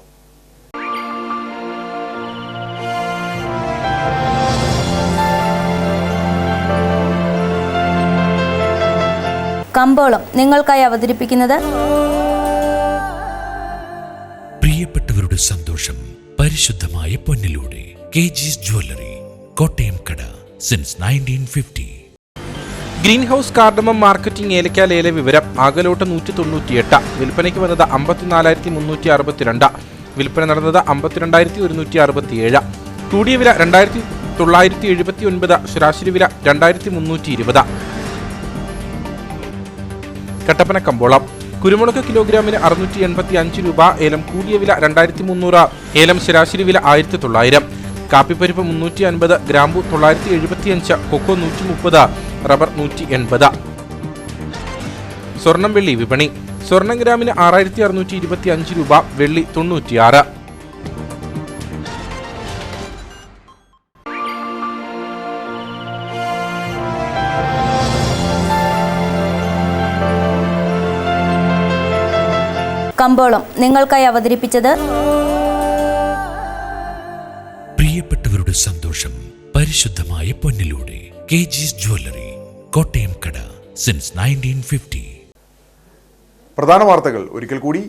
കമ്പോളം നിങ്ങൾക്കായി അവതരിപ്പിക്കുന്നത് പ്രിയപ്പെട്ടവരുടെ സന്തോഷം പരിശുദ്ധമായ പൊന്നിലൂടെ KG's ജ്വല്ലറി, കോട്ടയം കട, since 1950. Green house cardamom marketing ഏലക്ക ലേല വിവരം. ആകലോട്ട് 198, വിൽപ്പനയ്ക്ക് വന്നത് 54,362, വിൽപ്പന നടന്നത് 52,167. കൂടിയ വില 2,979, ശരാശരി വില 2,320. കട്ടപ്പന കമ്പോളം. കുരുമുളക് കിലോഗ്രാമിന് 685 രൂപ, ഏലം കൂടിയ വില 2,300, ഏലം ശരാശരി വില 1,900. കാപ്പിപ്പരിപ്പ് 350, ഗ്രാമ്പു 975, കൊക്കോ 130, റബ്ബർ 180. സ്വർണം വെള്ളി വിപണി. സ്വർണം ഗ്രാമിന് 6,625 രൂപ, വെള്ളി 96. കമ്പോളം നിങ്ങൾക്കായി അവതരിപ്പിച്ചത് പ്രിയപ്പെട്ടവരുടെ സന്തോഷം പരിശുദ്ധമായ പൊന്നിലൂടെ KG's ജ്വല്ലറി, കോട്ടയം കട, സിൻസ് 1950. പ്രധാന വാർത്തകൾ ഒരിക്കൽ കൂടി.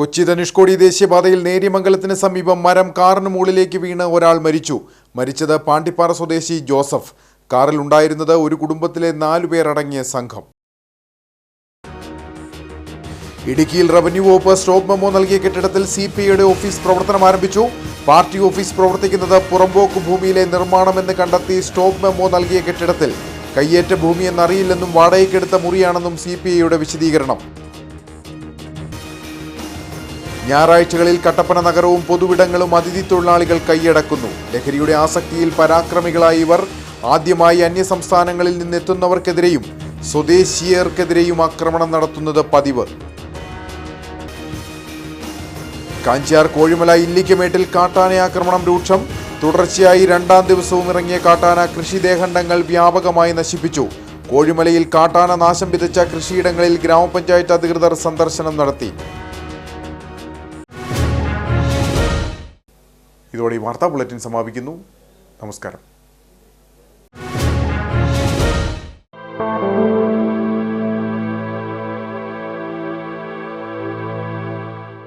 കൊച്ചി ധനുഷ്കോടി ദേശീയപാതയിൽ നേര്യമംഗലത്തിന് സമീപം മരം കാറിന് മുകളിലേക്ക് വീണ് ഒരാൾ മരിച്ചു. മരിച്ചത് പാണ്ടിപ്പാറ സ്വദേശി ജോസഫ്. കാറിൽ ഉണ്ടായിരുന്നത് ഒരു കുടുംബത്തിലെ 4 പേരടങ്ങിയ സംഘം. ഇടുക്കിയിൽ റവന്യൂ വകുപ്പ് സ്റ്റോപ്പ് മെമ്മോ നൽകിയ കെട്ടിടത്തിൽ CPIയുടെ ഓഫീസ് പ്രവർത്തനം ആരംഭിച്ചു. പാർട്ടി ഓഫീസ് പ്രവർത്തിക്കുന്നത് പുറമ്പോക്ക് ഭൂമിയിലെ നിർമ്മാണമെന്ന് കണ്ടെത്തി സ്റ്റോപ്പ് മെമ്മോ നൽകിയ കെട്ടിടത്തിൽ കയ്യേറ്റ ഭൂമി എന്നറിയില്ലെന്നും വാടകയ്ക്കെടുത്ത മുറിയാണെന്നും CPIയുടെ വിശദീകരണം. ഞായറാഴ്ചകളിൽ കട്ടപ്പന നഗരവും പൊതുവിടങ്ങളും അതിഥി തൊഴിലാളികൾ കൈയടക്കുന്നു. ലഹരിയുടെ ആസക്തിയിൽ പരാക്രമികളായ ഇവർ ആദ്യമായി അന്യസംസ്ഥാനങ്ങളിൽ നിന്നെത്തുന്നവർക്കെതിരെയും സ്വദേശീയർക്കെതിരെയും ആക്രമണം നടത്തുന്നത് പതിവ്. കാഞ്ചിയാർ കോഴിമല ഇല്ലിക്കമേട്ടിൽ കാട്ടാനയാക്രമണം രൂക്ഷം. തുടർച്ചയായി 2ാം ദിവസവും ഇറങ്ങിയ കാട്ടാന കൃഷിദേഹണ്ഡങ്ങൾ വ്യാപകമായി നശിപ്പിച്ചു. കോഴിമലയിൽ കാട്ടാന നാശം വിതച്ച കൃഷിയിടങ്ങളിൽ ഗ്രാമപഞ്ചായത്ത് അധികൃതർ സന്ദർശനം നടത്തി. ഇതോടെ ഈ വാർത്താ ബുള്ളറ്റിൻ സമാപിക്കുന്നു. നമസ്കാരം.